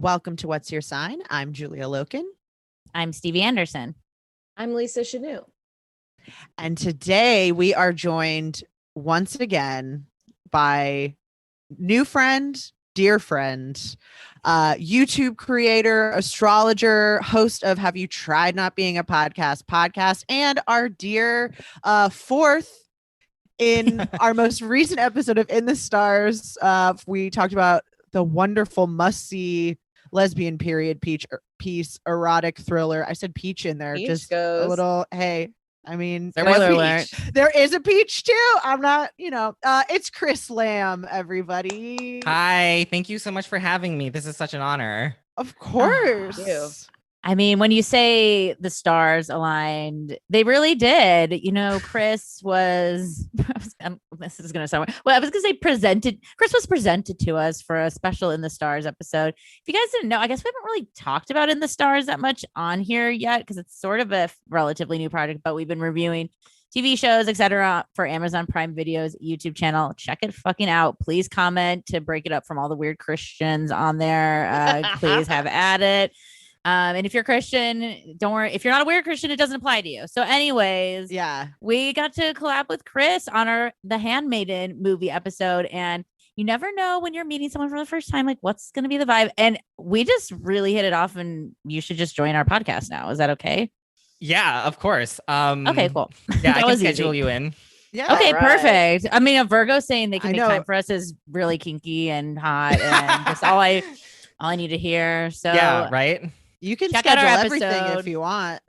Welcome to What's Your Sign? I'm Julia Loken. I'm Stevie Anderson. I'm Lisa Chanou. And today we are joined once again by new friend, dear friend, YouTube creator, astrologer, host of Have You Tried Not Being a podcast, and our dear fourth in our most recent episode of In the Stars. We talked about the wonderful must-see lesbian period piece erotic thriller. I said peach in there. Peach just goes. A little, hey, I mean, There was a peach. There is a peach too. I'm not, it's Chris Lamb, everybody. Hi, thank you so much for having me. This is such an honor. Of course. Thank you. I mean, when you say the stars aligned, they really did. You know, Chris was, this is going to sound, well, I was going to say Chris was presented to us for a special In the Stars episode. If you guys didn't know, I guess we haven't really talked about In the Stars that much on here yet, because it's sort of a relatively new project, but we've been reviewing TV shows, etc. for Amazon Prime Video's YouTube channel. Check it fucking out. Please comment to break it up from all the weird Christians on there. Please have at it. And if you're Christian, don't worry. If you're not a weird Christian, it doesn't apply to you. So anyways, yeah, we got to collab with Chris on The Handmaiden movie episode. And you never know when you're meeting someone for the first time, like what's going to be the vibe. And we just really hit it off, and you should just join our podcast now. Is that okay? Yeah, of course. Okay, cool. Yeah, I can was schedule easy. you in. yeah. Okay, Right. perfect. I mean, a Virgo saying they can I make know. time for us is really kinky and hot, and just all I need to hear. So Yeah, right. You can Check out schedule our everything episode. if you want.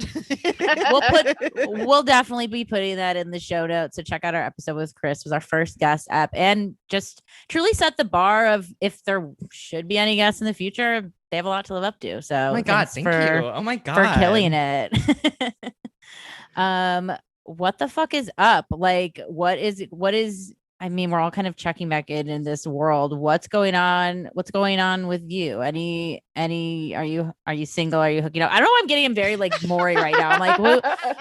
we'll definitely be putting that in the show notes. So check out our episode with Chris. It was our first guest app, and just truly set the bar of if there should be any guests in the future, they have a lot to live up to. So Oh my God, thanks thank for, you. Oh my God. for killing it. What the fuck is up? Like, what is I mean, we're all kind of checking back in this world. What's going on with you? Are you single? Are you hooking up? I don't know. I'm getting very like Maury right now. I'm like,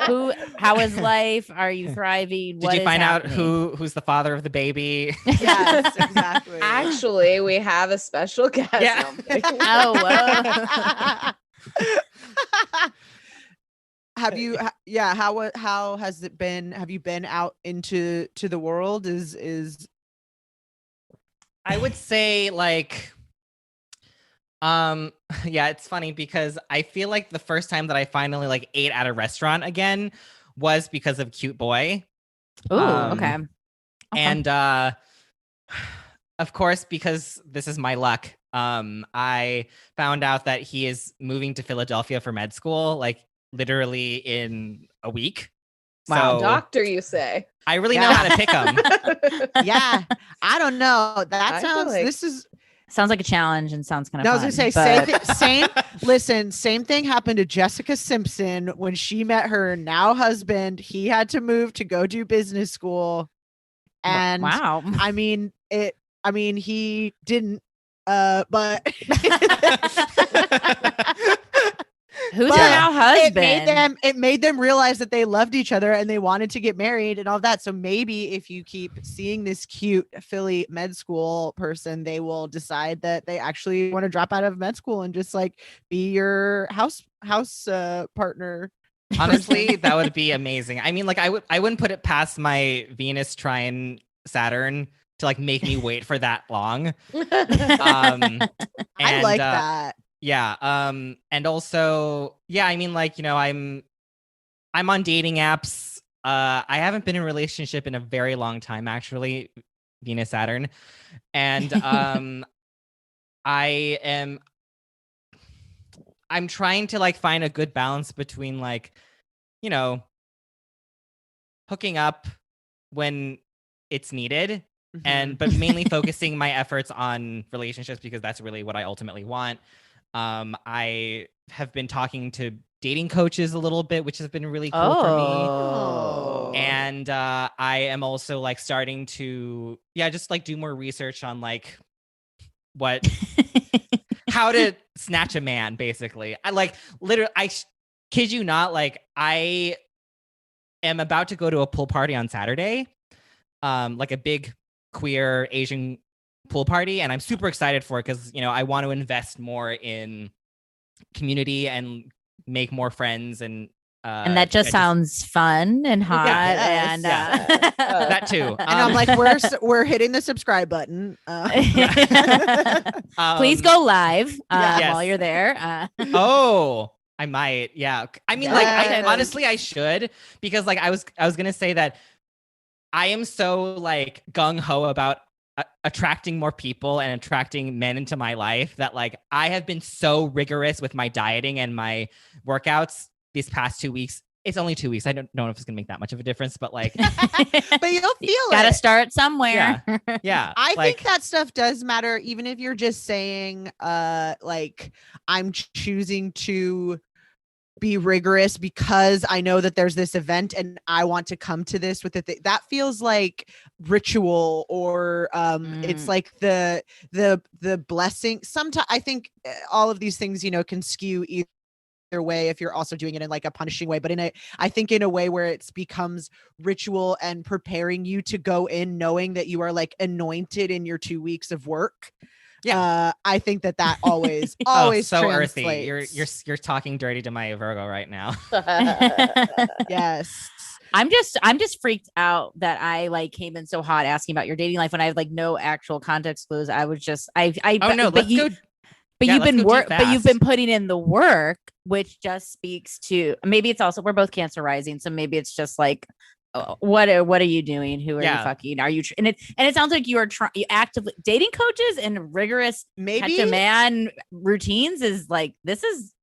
who, how is life? Are you thriving? Did you find out who's the father of the baby? Yes, exactly. Actually, we have a special guest. Yeah. Oh, whoa. Have you how has it been? Have you been out into the world? Is I would say like yeah, it's funny because I feel like the first time that I finally like ate at a restaurant again was because of Cute Boy. Ooh, okay. And of course, because this is my luck, I found out that he is moving to Philadelphia for med school, like literally in a week. Wow, So doctor, you say? I really know how to pick him. yeah, I don't know. That I feel sounds like- this is Sounds like a challenge and sounds kind of no, I fun. was gonna say same thing happened to Jessica Simpson when she met her now husband. He had to move to go do business school. And wow. I mean he didn't but Who's But your now husband? it made them realize that they loved each other and they wanted to get married and all that. So maybe if you keep seeing this cute Philly med school person, they will decide that they actually want to drop out of med school and just like be your house partner. Honestly, that would be amazing. I mean, like I wouldn't put it past my Venus trine Saturn to like make me wait for that long. I like And, that. Yeah. And also, yeah, I mean, like, you know, I'm on dating apps. I haven't been in a relationship in a very long time, actually, Venus Saturn. And I'm trying to like find a good balance between like, you know, hooking up when it's needed but mainly focusing my efforts on relationships because that's really what I ultimately want. I have been talking to dating coaches a little bit, which has been really cool for me. And I am also like starting to, just like do more research on like how to snatch a man, basically. I like literally, kid you not, like I am about to go to a pool party on Saturday, like a big queer Asian pool party, and I'm super excited for it because I want to invest more in community and make more friends and that just sounds fun and hot. Yes. And that too. And I'm like, we're hitting the subscribe button. Please go live Yes. while you're there. Oh, I might. Yeah. I mean, Yes. honestly, I should, because like I was gonna say that I am so like gung ho about attracting more people and attracting men into my life that like I have been so rigorous with my dieting and my workouts these past 2 weeks. It's only 2 weeks. I don't know if it's gonna make that much of a difference, but like, But you'll feel Gotta it. start somewhere. yeah. I like, think that stuff does matter, even if you're just saying, like, I'm choosing to be rigorous because I know that there's this event and I want to come to this with it. That feels like ritual, or it's like the blessing. Sometimes I think all of these things, can skew either way if you're also doing it in like a punishing way, but I think in a way where it becomes ritual and preparing you to go in knowing that you are like anointed in your 2 weeks of work. Yeah. I think that always so translates. earthy. You're talking dirty to my Virgo right now. Yes. I'm just freaked out that I like came in so hot asking about your dating life when I have like no actual context clues. I was just Oh no, but let's go. But Yeah, you've let's been go deep but you've fast. been putting in the work, which just speaks to, maybe it's also, we're both Cancer rising, so maybe it's just like, what are you doing? Who are you fucking? Are you and it sounds like you are you actively dating coaches and rigorous catch a man routines is like, this is,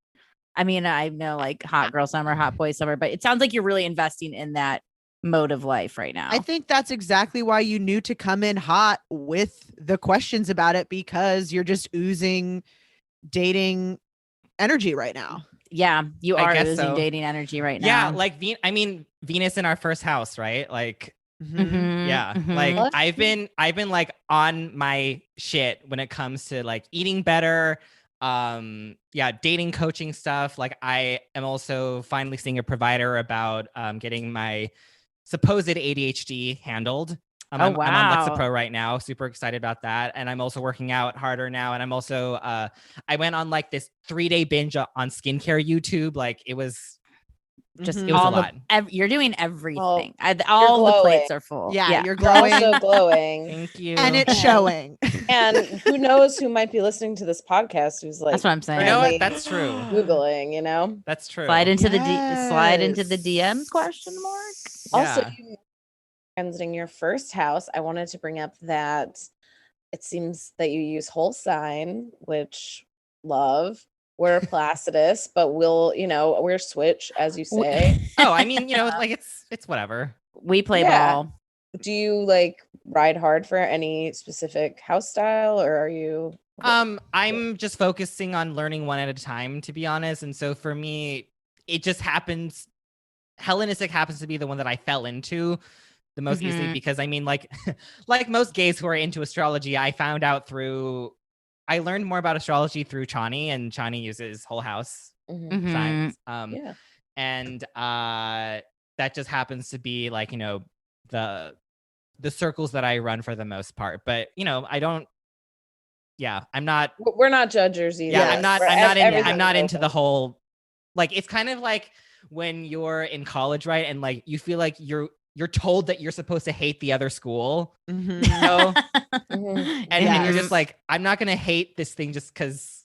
I mean, I know like hot girl summer, hot boy summer, but it sounds like you're really investing in that mode of life right now. I think that's exactly why you knew to come in hot with the questions about it, because you're just oozing dating energy right now. Yeah, you are oozing so. dating energy right now. Yeah, like Venus in our first house, right? Like, yeah, like What? I've been like on my shit when it comes to like eating better, dating coaching stuff. Like I am also finally seeing a provider about getting my supposed ADHD handled. I'm on Lexapro right now. Super excited about that. And I'm also working out harder now. And I'm also, I went on like this 3-day binge on skincare YouTube. Like it was just it was a lot. You're doing everything. Well, all the glowing. plates are full. Yeah, you're You're glowing. also glowing. Thank you. And it's showing. And who knows who might be listening to this podcast who's like, That's what I'm saying. You know currently what? That's true. Googling, That's true. Slide into the DMs ? Also, Yeah. you transiting your first house, I wanted to bring up that it seems that you use whole sign, which love. We're Placidus, but we're switch, as you say. Oh, I mean, like it's whatever. We play Yeah. ball. Do you like ride hard for any specific house style, or are you? I'm just focusing on learning one at a time, to be honest. And so for me, it just happens. Hellenistic happens to be the one that I fell into the most easily, because I mean, like most gays who are into astrology, I learned more about astrology through Chani, and Chani uses whole house signs. And that just happens to be like, the circles that I run for the most part. But I don't. Yeah, I'm not. We're not judges either. Yeah, I'm not into the whole. Like, it's kind of like when you're in college, right? And like you feel like you're told that you're supposed to hate the other school, Mm-hmm. And you're just like, I'm not gonna hate this thing just because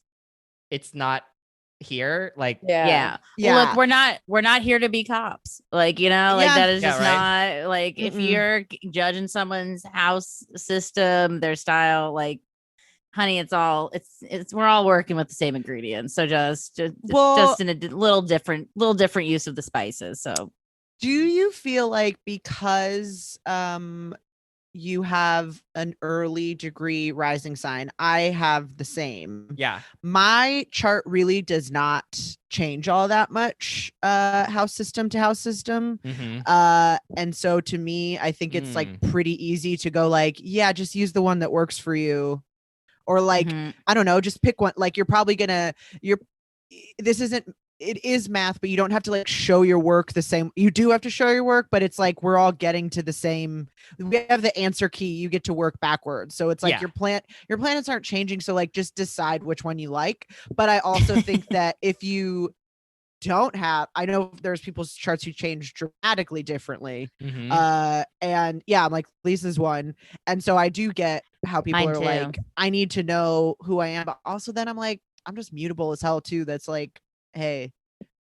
it's not here. Like, yeah. Look, we're not here to be cops. Like, that is just not like, if you're judging someone's house system, their style, like, honey, it's we're all working with the same ingredients. So just in a little different use of the spices. So do you feel like because you have an early degree rising sign, I have the same. Yeah. My chart really does not change all that much house system to house system. And so to me, I think it's like pretty easy to go like, yeah, just use the one that works for you. Or like, I don't know, just pick one. Like, you're probably this isn't it is math, but you don't have to like show your work the same. You do have to show your work, but it's like we're all getting to the same. We have the answer key. You get to work backwards. So it's like your planets aren't changing. So like just decide which one you like. But I also think that if you don't have, I know there's people's charts who change dramatically differently. And yeah, I'm like, Lisa's one. And so I do get how people Mine are too. like, I need to know who I am. But also then I'm like, I'm just mutable as hell too. That's like, hey,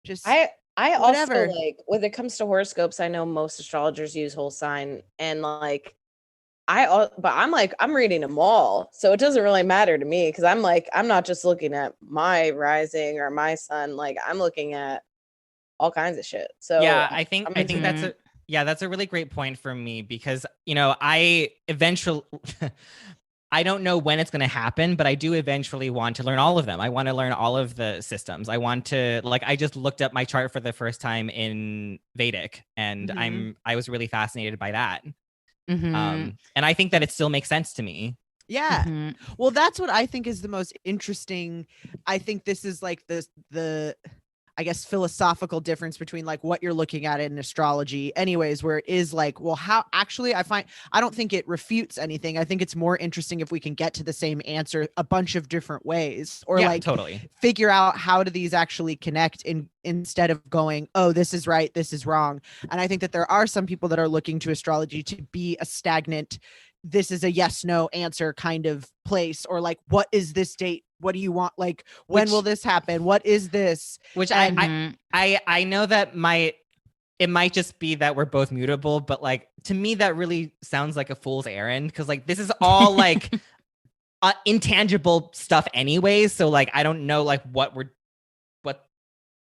just I whatever. also like when it comes to horoscopes, I know most astrologers use whole sign, and like but I'm like, I'm reading them all. So it doesn't really matter to me because I'm like, I'm not just looking at my rising or my sun. Like I'm looking at all kinds of shit. So yeah, I think Mhm. that's a really great point for me because, you know, I eventually I don't know when it's going to happen, but I do eventually want to learn all of them. I want to learn all of the systems. I want to, like, I just looked up my chart for the first time in Vedic, and I was really fascinated by that. And I think that it still makes sense to me. Yeah. Well, that's what I think is the most interesting. I think this is like the I guess philosophical difference between like what you're looking at in astrology anyways, where it is like, well, how actually I don't think it refutes anything. I think it's more interesting if we can get to the same answer a bunch of different ways, or like totally figure out how do these actually connect instead of going, oh, this is right, this is wrong. And I think that there are some people that are looking to astrology to be a stagnant, this is a yes no answer kind of place, or like, what is this date, what do you want, like when will this happen, what is this, which and I know that it might just be that we're both mutable, but like to me that really sounds like a fool's errand, because like this is all like intangible stuff anyways, so like I don't know like what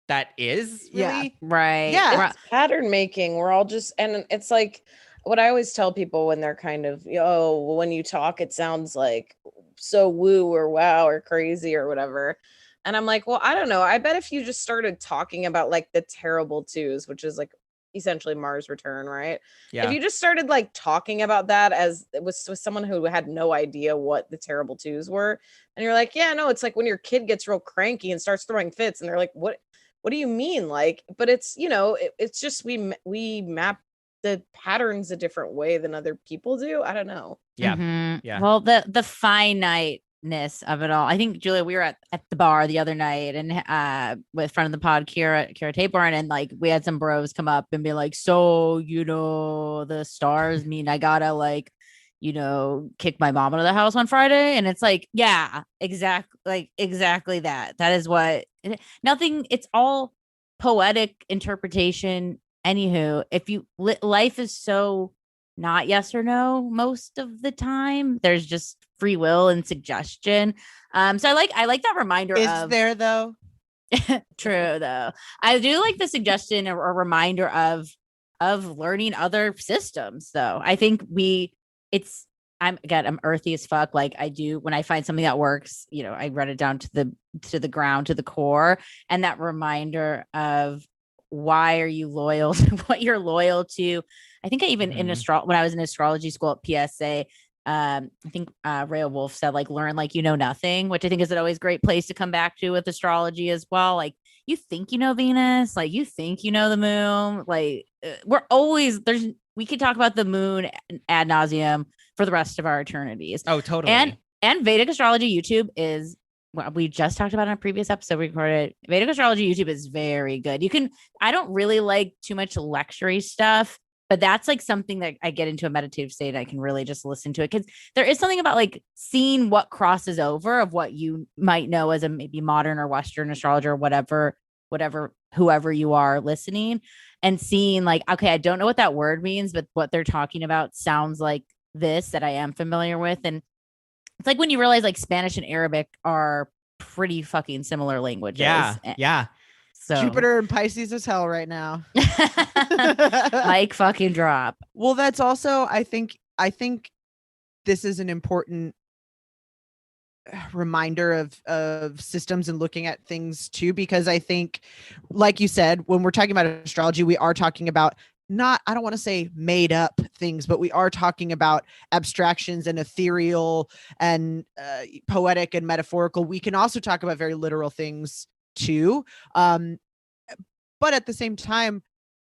that is really. Right. Yeah. It's pattern making. We're all just, and it's like what I always tell people when they're kind of, oh, when you talk, it sounds like so woo or wow or crazy or whatever. And I'm like, well, I don't know. I bet if you just started talking about like the terrible twos, which is like essentially Mars return, right? Yeah. If you just started like talking about that as it was with someone who had no idea what the terrible twos were, and you're like, yeah, no, it's like when your kid gets real cranky and starts throwing fits, and they're like, what do you mean? Like, but it's, you know, it's just we map the patterns a different way than other people do. I don't know. Yeah. Well, the finiteness of it all. I think, Julia, we were at the bar the other night and with friend of the pod, Kira Tapeborn, and like we had some bros come up and be like, so, you know, the stars mean I gotta like, you know, kick my mom out of the house on Friday. And it's like, yeah, exactly that. That is what nothing, it's all poetic interpretation. Anywho, if you life is so not yes or no most of the time, there's just free will and suggestion. So I like that reminder. Is there though? True though. I do like the suggestion or reminder of learning other systems though. I think I'm earthy as fuck. Like I do when I find something that works, you know, I run it down to the ground, to the core, and that reminder of why are you loyal to what you're loyal to. I think I even when I was in astrology school at PSA, I think Rhea Wolf said like learn like you know nothing, which I think is an always great place to come back to with astrology as well. Like you think you know Venus, like you think you know the moon, like we could talk about the moon ad nauseum for the rest of our eternities. Oh, totally. And Vedic astrology YouTube is what we just talked about in a previous episode we recorded. Vedic astrology YouTube is very good. I don't really like too much lecture-y stuff, but that's like something that I get into a meditative state. I can really just listen to it because there is something about like seeing what crosses over of what you might know as a maybe modern or Western astrologer or whatever, whoever you are listening, and seeing like, okay, I don't know what that word means, but what they're talking about sounds like this that I am familiar with. And it's like when you realize like Spanish and Arabic are pretty fucking similar languages. Yeah. So Jupiter and Pisces is hell right now. Mike fucking drop. Well, that's also, I think this is an important reminder of systems and looking at things too, because I think, like you said, when we're talking about astrology, we are talking about I don't want to say made up things, but we are talking about abstractions and ethereal and poetic and metaphorical. We can also talk about very literal things too. but at the same time,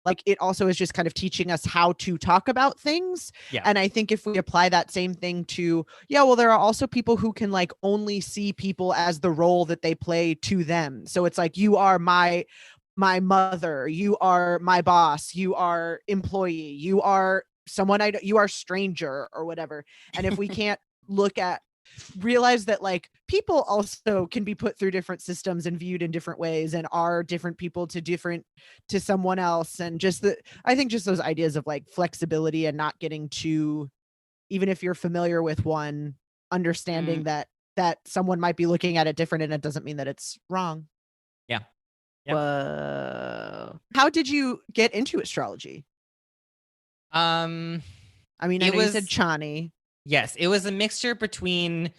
like it also is just kind of teaching us how to talk about things. Yeah. And I think if we apply that same thing to, well, there are also people who can like only see people as the role that they play to them. So it's like, you are my mother, you are my boss, you are employee, you are someone you are stranger or whatever. And if we can't realize that like people also can be put through different systems and viewed in different ways and are different people to someone else, and I think just those ideas of like flexibility and not getting too, even if you're familiar with one, understanding that someone might be looking at it different, and it doesn't mean that it's wrong. Yep. Whoa. How did you get into astrology? I mean, I know you said Chani. Yes, it was a mixture between.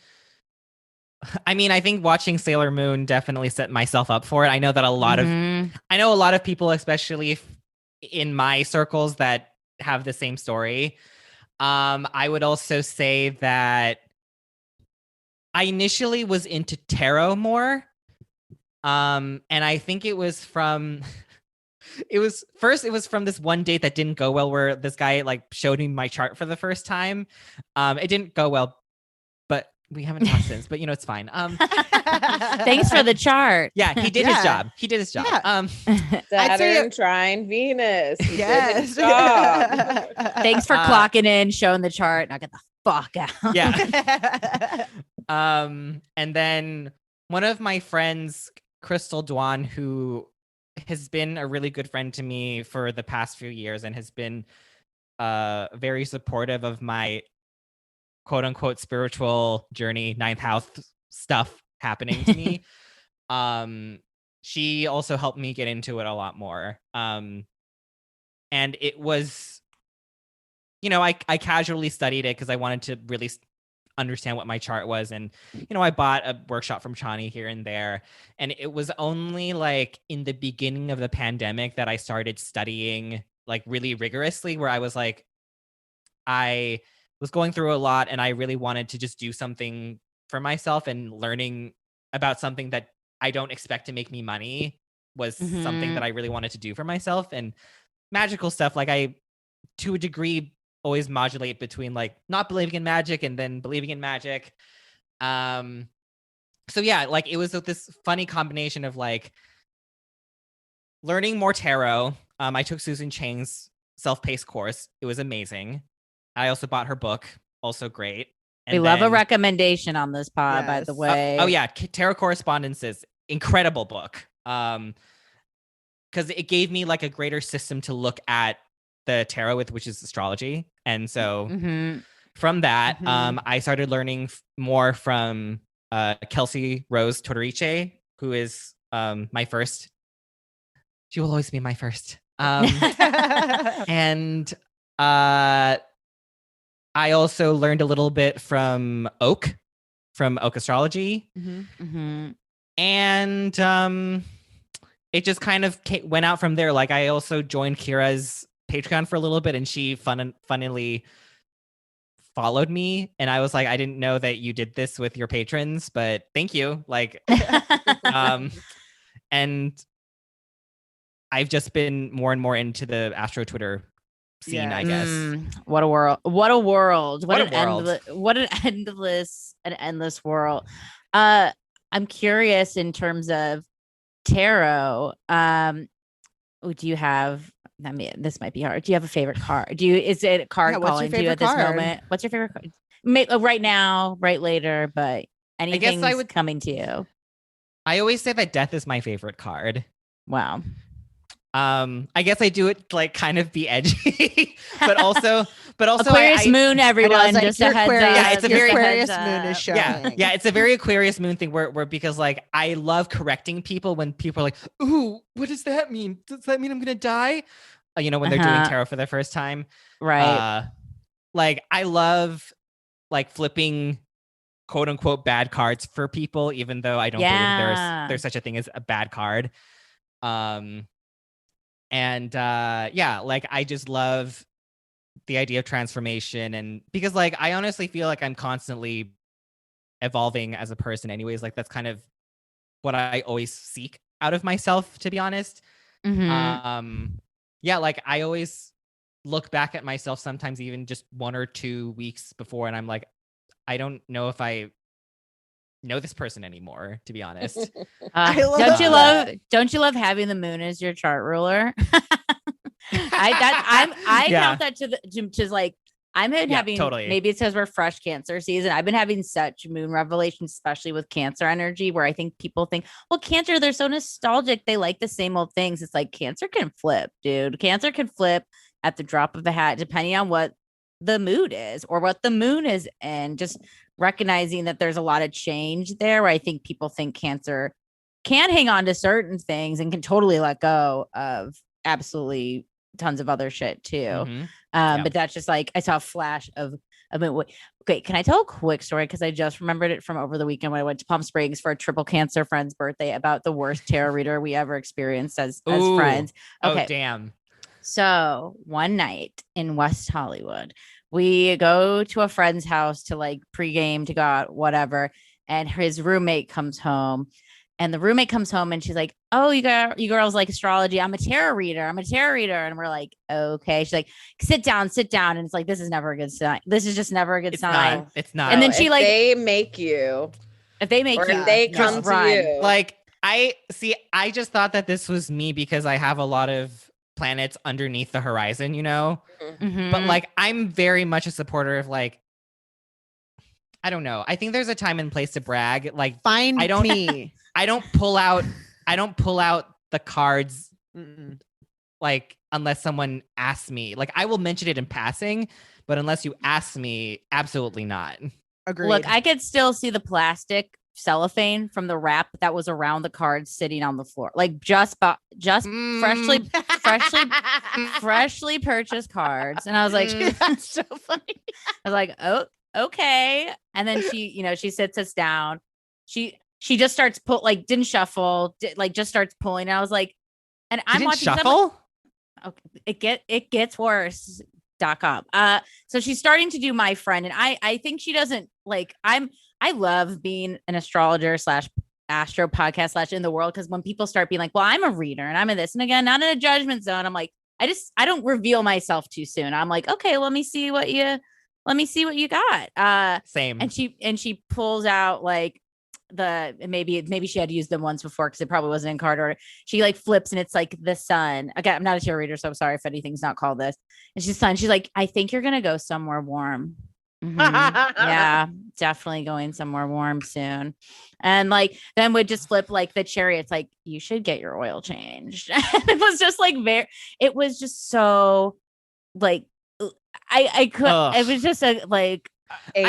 I mean, I think watching Sailor Moon definitely set myself up for it. I know that a lot of people, especially in my circles, that have the same story. I would also say that I initially was into tarot more. And I think it was from from this one date that didn't go well, where this guy like showed me my chart for the first time. It didn't go well, but we haven't talked since, but it's fine. Thanks for the chart. Yeah, he did his job. Yeah. Saturn trine Venus. He did his Yes. job. Thanks for clocking in, showing the chart. Now get the fuck out. Yeah. And then one of my friends, Crystal Dwan, who has been a really good friend to me for the past few years and has been very supportive of my quote unquote spiritual journey, ninth house stuff happening to me. She also helped me get into it a lot more. And it was, I casually studied it because I wanted to really understand what my chart was. And, I bought a workshop from Chani here and there. And it was only like in the beginning of the pandemic that I started studying like really rigorously, where I was like, I was going through a lot and I really wanted to just do something for myself, and learning about something that I don't expect to make me money was something that I really wanted to do for myself. And magical stuff, like I, to a degree, always modulate between like not believing in magic and then believing in magic. So yeah, like it was this funny combination of like learning more tarot. I took Susan Chang's self-paced course. It was amazing. I also bought her book, also great. And we love a recommendation on this pod, by the Yes. way. Oh yeah, Tarot Correspondences, incredible book. Because it gave me like a greater system to look at the tarot with, which is astrology. And so from that, I started learning more from Kelsey Rose Tortorice, who is my first. She will always be my first. And I also learned a little bit from Oak Astrology. And it just kind of went out from there. Like I also joined Kira's Patreon for a little bit, and she funnily followed me, and I was like, I didn't know that you did this with your patrons, but thank you. Like, and I've just been more and more into the Astro Twitter scene, I guess. What a world. What a world. What an endless world. I'm curious in terms of tarot. Do you have, I mean, this might be hard. Do you have a favorite card? Is it a card calling to you at this moment? What's your favorite card? Right now, right later, but anything's coming to you. I always say that death is my favorite card. Wow. I guess I do it like kind of be edgy, but also Aquarius moon, everyone. Like, just a heads up. Yeah, it's a very Aquarius moon is showing. Yeah, it's a very Aquarius moon thing where because like I love correcting people when people are like, "Ooh, what does that mean? Does that mean I'm gonna die?" When they're doing tarot for the first time, right? Like I love like flipping quote unquote bad cards for people, even though I don't believe there's such a thing as a bad card. And like I just love the idea of transformation, and because like I honestly feel like I'm constantly evolving as a person anyways. Like that's kind of what I always seek out of myself, to be honest. Yeah, like I always look back at myself sometimes even just 1 or 2 weeks before, and I'm like, I don't know if I know this person anymore, to be honest. Don't you love having the moon as your chart ruler? I count that to like I'm having totally. Maybe it's because we're fresh Cancer season. I've been having such moon revelations, especially with Cancer energy, where I think people think, well, Cancer, they're so nostalgic. They like the same old things. It's like Cancer can flip, dude. Cancer can flip at the drop of a hat, depending on what the mood is or what the moon is in. Just recognizing that there's a lot of change there, where I think people think Cancer can hang on to certain things and can totally let go of absolutely tons of other shit too. But that's just like I saw a flash of okay, can I tell a quick story? Because I just remembered it from over the weekend when I went to Palm Springs for a triple Cancer friend's birthday about the worst tarot reader we ever experienced as friends. Okay. Oh, damn. So one night in West Hollywood, we go to a friend's house to like pregame to go out, whatever. And his roommate comes home. And the roommate comes home and she's like, oh, you girls like astrology. I'm a tarot reader. And we're like, okay. She's like, sit down. And it's like, this is never a good sign. This is just never a good sign. It's not. And then she like, they make you, if they make or you, if they come to you. Like, I just thought that this was me because I have a lot of planets underneath the horizon, you know? Mm-hmm. But like, I'm very much a supporter of like, I don't know. I think there's a time and place to brag. Like, I don't pull out the cards like unless someone asks me. Like I will mention it in passing, but unless you ask me, absolutely not. Agreed. Look, I could still see the plastic cellophane from the wrap that was around the cards sitting on the floor. Like just freshly purchased cards. And I was like, that's so funny. I was like, oh, okay. And then she sits us down. She just starts didn't shuffle, just starts pulling. And I was like, and I'm watching shuffle. Okay, it gets worse. So she's starting to do my friend, and I think she doesn't like. I love being an astrologer / astro podcast / in the world, because when people start being like, well, I'm a reader and I'm in this, and again, not in a judgment zone. I'm like, I don't reveal myself too soon. I'm like, okay, let me see what you got. Same. And she pulls out like maybe she had used them once before because it probably wasn't in card order. She like flips and it's like the sun. Again, I'm not a tarot reader, so I'm sorry if anything's not called this. And she's like, I think you're gonna go somewhere warm. Yeah, definitely going somewhere warm soon. And like then would just flip like the Chariot's like, you should get your oil changed. It was just like it was just so like I could. It was just a like A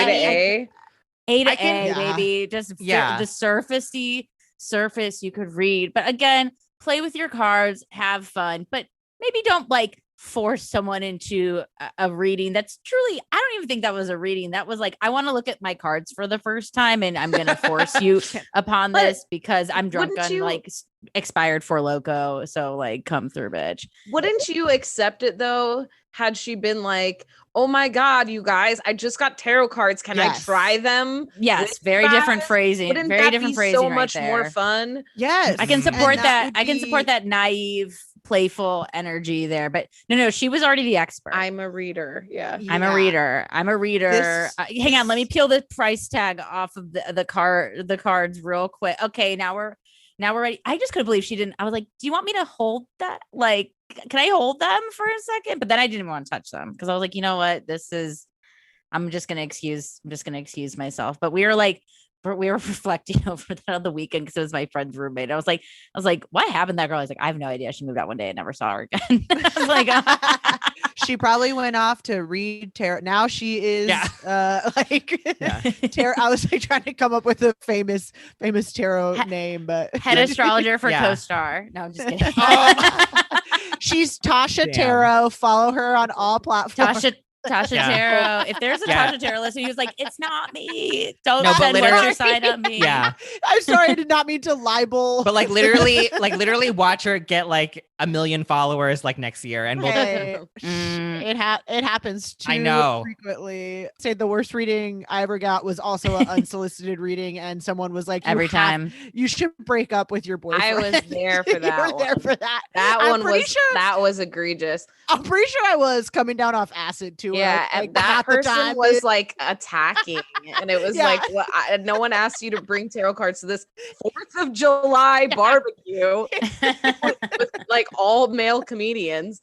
to A, baby. Just the surface you could read. But again, play with your cards, have fun, but maybe don't like force someone into a reading. That's truly, I don't even think that was a reading. That was like, I want to look at my cards for the first time and I'm going to force you upon this because I'm drunk on like expired for loco. So like, come through, bitch. Wouldn't you accept it though? Had she been like, oh my God, you guys, I just got tarot cards. Can I try them? Yes. Very different phrasing. Wouldn't very that different be phrasing. So much more fun. Yes. I can support that. I can support that naive, playful energy there. But no, she was already the expert. I'm a reader. Yeah. I'm a reader. Hang on. Let me peel the price tag off of the cards real quick. Okay. Now we're ready. I just couldn't believe she didn't. I was like, do you want me to hold that? Like, can I hold them for a second? But then I didn't want to touch them because I was like, you know what? I'm just going to excuse myself. But we were reflecting over that on the weekend because it was my friend's roommate. I was like, what happened to that girl? I was like, I have no idea. She moved out one day and never saw her again. I was like, she probably went off to read tarot. Now she is tarot. I was like trying to come up with a famous tarot name, but head astrologer for co-star. No, I'm just kidding. She's Tasha Tarot. Follow her on all platforms. Tasha Yeah. Tarot. If there's a Yeah. Tasha Tarot listener who's like, it's not me. Don't No, but send what's literally- your sign on me. Yeah. I'm sorry, I did not mean to libel. But like literally watch her get like 1 million followers like next year. And we'll Hey, Mm. it happens too I know. frequently. Say the worst reading I ever got was also an unsolicited reading, and someone was like, Every time. you should break up with your boyfriend." I was there for You that were there one. for that. That I'm one pretty was sure- that was egregious. I'm pretty sure I was coming down off acid too. Yeah, and that half the person time, was dude. like attacking, and it was Yeah. like, what? No one asked you to bring tarot cards to this 4th of July barbecue with like all male comedians.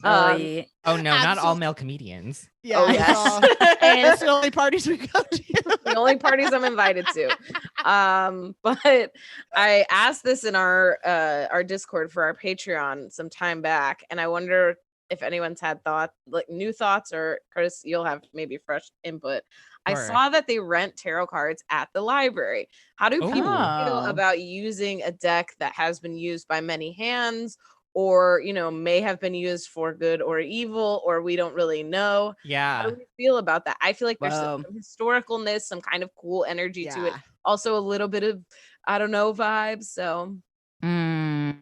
Yeah. Oh no, not all Absolute- male comedians. Yeah, Oh, it's yes. all- and it's the only parties we go to. The only parties I'm invited to. But I asked this in our Discord for our Patreon some time back, and I wonder if anyone's had thoughts, like new thoughts, or Chris, you'll have maybe fresh input. I Sure. saw that they rent tarot cards at the library. How do people feel Oh. about using a deck that has been used by many hands, or may have been used for good or evil, or we don't really know? How Yeah. do we feel about that? I feel like there's Wow. some historicalness, some kind of cool energy to it. Yeah. Also a little bit of, I don't know, vibes. So Mm.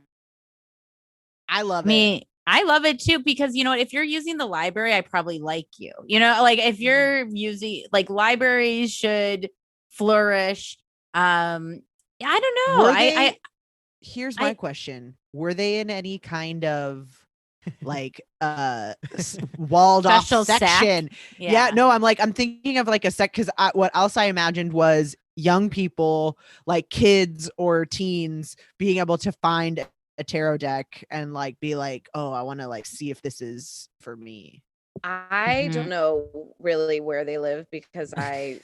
I love it. Me, I love it too, because you know what, if you're using the library, I probably like you. Like if you're using, like, libraries should flourish. I don't know. Were I they- Here's my I- question. Were they in any kind of like walled off Special sect? section? Yeah, no, I'm thinking of like a sec, because what else I imagined was young people, like kids or teens, being able to find a tarot deck and like be like, oh, I want to like see if this is for me. I Mhm. don't know really where they live, because I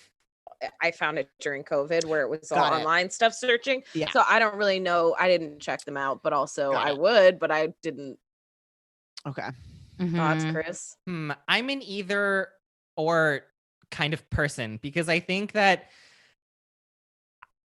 found it during COVID where it was all Got it. online stuff searching. Yeah. So I don't really know. I didn't check them out, but also Got I it. would, but I didn't. Okay. Thoughts, Mhm. Chris? I'm an either or kind of person, because I think that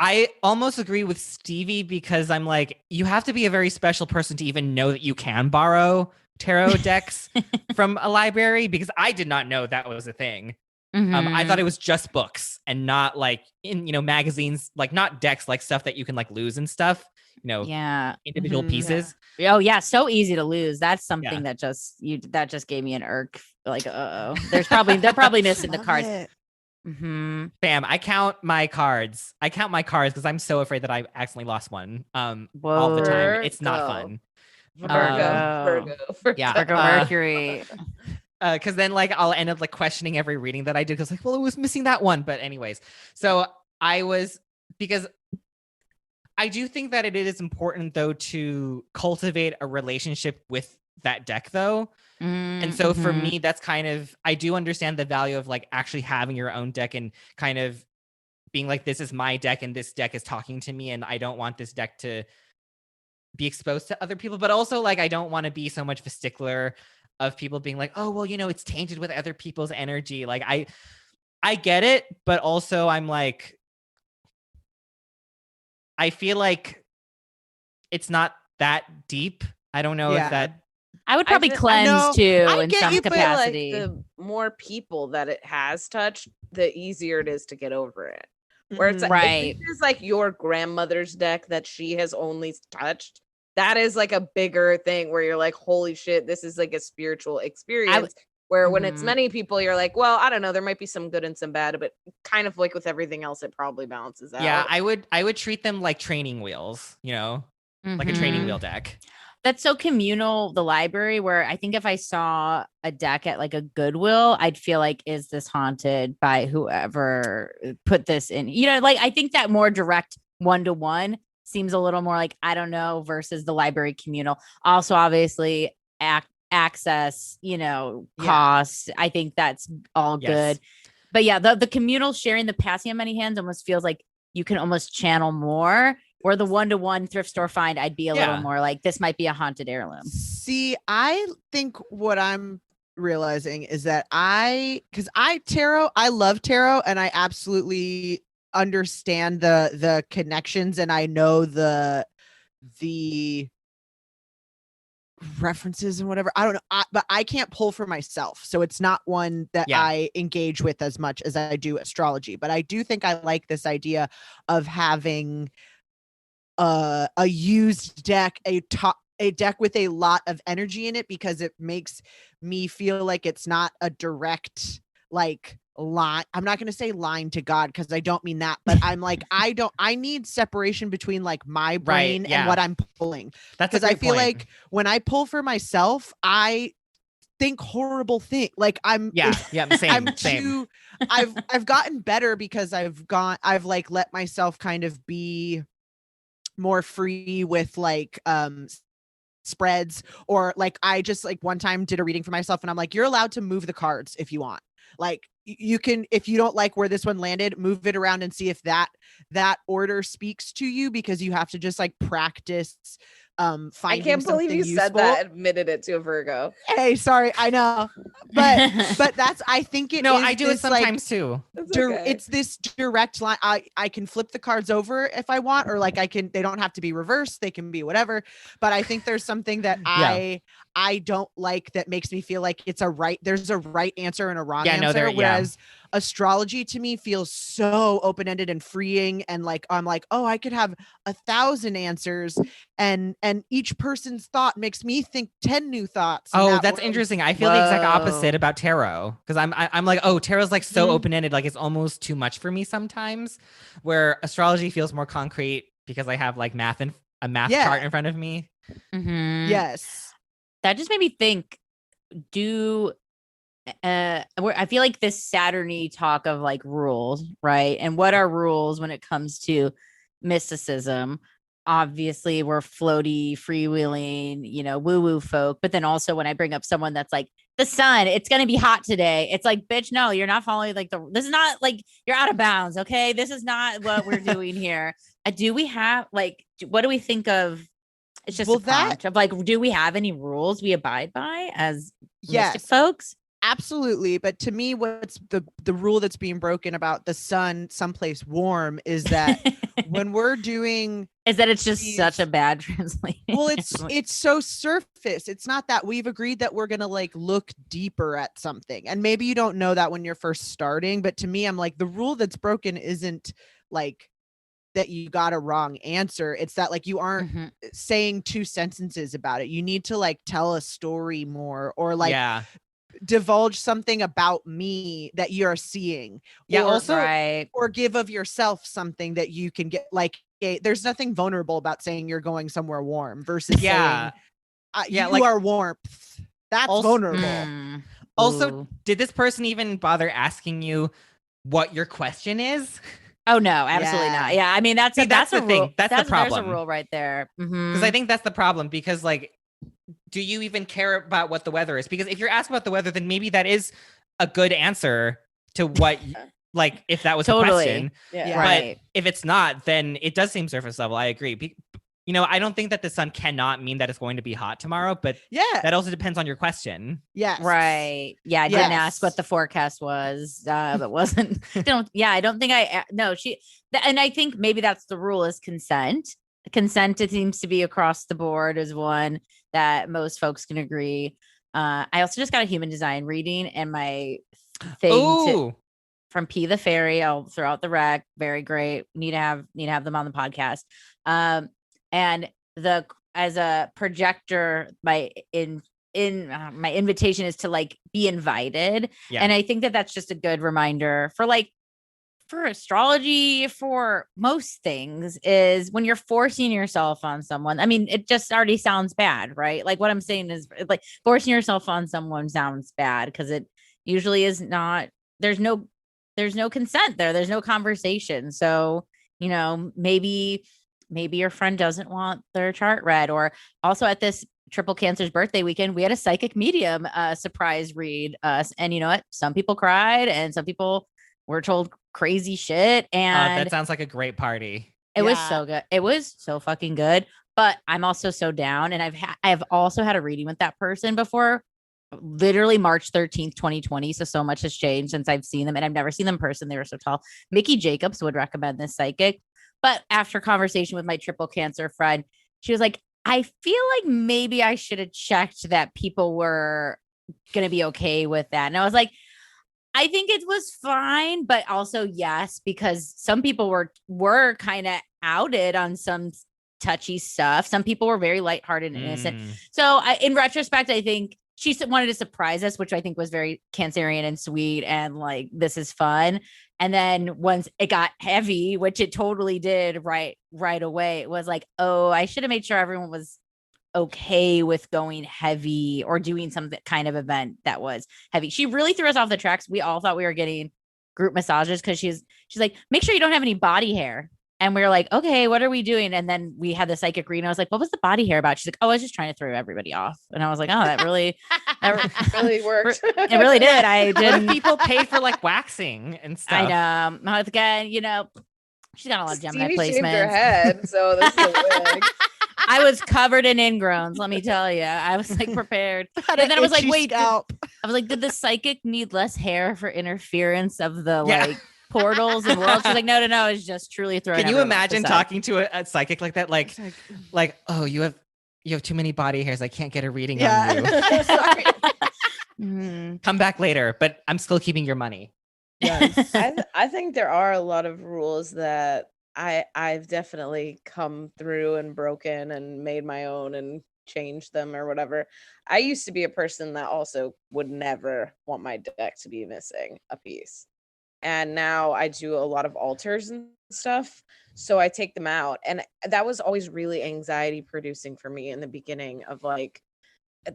I almost agree with Stevie, because I'm like, you have to be a very special person to even know that you can borrow tarot decks from a library, because I did not know that was a thing. I Mhm. thought it was just books and not like in magazines, like not decks, like stuff that you can like lose and stuff, Yeah. individual Mhm. pieces. Oh yeah, so easy to lose. That's something that just gave me an irk. Like, they're probably missing the Love cards. it. Mm-hmm. Bam, I count my cards because I'm so afraid that I accidentally lost one all the time. It's not fun. Virgo. Yeah. Virgo Mercury. Because then like I'll end up like questioning every reading that I do, because like, well, it was missing that one. But anyways, so because I do think that it is important though to cultivate a relationship with that deck though. And so for Mhm. me, that's kind of, I do understand the value of like actually having your own deck and kind of being like, this is my deck and this deck is talking to me, and I don't want this deck to be exposed to other people. But also like, I don't want to be so much of a stickler of people being like, oh, well, it's tainted with other people's energy. Like I get it, but also I'm like, I feel like it's not that deep. I don't know Yeah. if that. I would probably I know. cleanse too I in get some you, but, I feel capacity. like the more people that it has touched, the easier it is to get over it. Where it's Mhm. like, Right. if this is like your grandmother's deck that she has only touched, that is like a bigger thing where you're like, holy shit, this is like a spiritual experience. Where when it's Mhm. many people, you're like, well, I don't know, there might be some good and some bad, but kind of like with everything else, it probably balances out. Yeah, I would treat them like training wheels, like a training Mhm. wheel deck. That's so communal, the library, where I think if I saw a deck at like a Goodwill, I'd feel like, is this haunted by whoever put this in? Like, I think that more direct one-to-one seems a little more like, I don't know, versus the library communal. Also, obviously, access, costs. I think that's all Yes. good. But yeah, the communal sharing, the passing of many hands almost feels like you can almost channel more. Or the one-to-one thrift store find, I'd be a little Yeah. more like, this might be a haunted heirloom. See, I think what I'm realizing is that I love tarot, and I absolutely understand the connections, and I know the references and whatever. I don't know, but I can't pull for myself, so it's not one that I engage with as much as I do astrology. But I do think I like this idea of having a used deck, a deck with a lot of energy in it, because it makes me feel like it's not a direct like line. I'm not going to say line to God, because I don't mean that, but I'm like, I need separation between like my brain and what I'm pulling. That's because I feel like when I pull for myself, I think horrible thing. Like I'm same. I've gotten better because I've like let myself kind of be more free with like spreads, or like I just like one time did a reading for myself and I'm like, you're allowed to move the cards if you want. Like you can, if you don't like where this one landed, move it around and see if that order speaks to you, because you have to just like practice finding I can't believe you useful. said that, admitted it to a Virgo. Hey, sorry, I know. But that's, I think it no, is I do it sometimes like, too. It's this direct line. I can flip the cards over if I want, or like they don't have to be reversed. They can be whatever. But I think there's something that I don't like that makes me feel like there's a right answer and a wrong answer. Whereas astrology to me feels so open-ended and freeing. And like, I'm like, oh, I could have 1,000 answers, and each person's thought makes me think 10 new thoughts. Oh, that's interesting. I feel the exact opposite about tarot, because I'm like, oh, tarot's like so open-ended, like it's almost too much for me sometimes, where astrology feels more concrete because I have like math and a math chart in front of me. Yes. That just made me think, I feel like this Saturn-y talk of like rules, right? And what are rules when it comes to mysticism? Obviously, we're floaty, freewheeling, woo-woo folk. But then also when I bring up someone that's like, the sun, it's going to be hot today. It's like, bitch, no, you're not following this is not like, you're out of bounds. Okay. This is not what we're doing here. Do we have like, what do we think of? It's just a prompt of like, do we have any rules we abide by as mystic folks? Absolutely. But to me, what's the rule that's being broken about the sun someplace warm is that when we're doing is that it's just such a bad translation. Well, it's so surface. It's not that we've agreed that we're going to like look deeper at something. And maybe you don't know that when you're first starting, but to me, I'm like, the rule that's broken isn't like that you got a wrong answer. It's that like you aren't saying 2 sentences about it. You need to like tell a story more, or like divulge something about me that you're seeing. Or give of yourself something that you can get. Like there's nothing vulnerable about saying you're going somewhere warm versus saying you are warmth. That's vulnerable. Also, did this person even bother asking you what your question is? Oh no, absolutely not. Yeah, I mean that's the thing. Rule. That's the problem. There's a rule right there. Because I think that's the problem. Because like, do you even care about what the weather is? Because if you're asking about the weather, then maybe that is a good answer to what, like, if that was the question. Yeah. But if it's not, then it does seem surface level. I agree. I don't think that the sun cannot mean that it's going to be hot tomorrow, but that also depends on your question. Yes. Right. Yeah. I didn't ask what the forecast was. But wasn't, I don't think and I think maybe that's the rule is consent. Consent, it seems to be across the board, is one that most folks can agree. I also just got a human design reading, and my thing from P the Fairy, I'll throw out the rec. Very great. Need to have them on the podcast. And as a projector, my invitation is to like be invited. Yeah. And I think that that's just a good reminder for astrology, for most things, is when you're forcing yourself on someone. I mean, it just already sounds bad, right? Like what I'm saying is like forcing yourself on someone sounds bad because it usually is not, there's no consent there. There's no conversation. So, maybe your friend doesn't want their chart read. Or also at this Triple Cancer's birthday weekend, we had a psychic medium surprise read us. And you know what? Some people cried and some people were told crazy shit. And that sounds like a great party. It was so good. It was so fucking good. But I'm also so down. And I've also had a reading with that person before, literally March 13th, 2020. So much has changed since I've seen them, and I've never seen them in person. They were so tall. Mickey Jacobs would recommend this psychic. But after conversation with my Triple Cancer friend, she was like, I feel like maybe I should have checked that people were going to be okay with that. And I was like, I think it was fine, but also yes, because some people were kind of outed on some touchy stuff. Some people were very lighthearted and innocent. So in retrospect, I think she wanted to surprise us, which I think was very Cancerian and sweet and like, this is fun. And then once it got heavy, which it totally did right away, it was like, oh, I should have made sure everyone was okay with going heavy or doing some kind of event that was heavy. She really threw us off the tracks. We all thought we were getting group massages because she's like, make sure you don't have any body hair. And we were like, okay, what are we doing? And then we had the psychic read. And I was like, what was the body hair about? She's like, oh, I was just trying to throw everybody off. And I was like, oh, that really worked. It really did. I didn't. People pay for like waxing and stuff. I know. Again, you know, she's got a lot of Gemini Stevie shaved her placements. head, so this is a wig. I was covered in ingrowns, let me tell you. I was like prepared. And then I was like, wait, I was like, did the psychic need less hair for interference of the like portals and worlds? She's like, no, it's just truly throwing. Can you imagine talking to a psychic like that? Like, oh, you have too many body hairs. I can't get a reading on you. Sorry. Come back later, but I'm still keeping your money. Yes. I think there are a lot of rules that I've definitely come through and broken and made my own and changed them or whatever. I used to be a person that also would never want my deck to be missing a piece. And now I do a lot of alters and stuff. So I take them out. And that was always really anxiety producing for me in the beginning of like,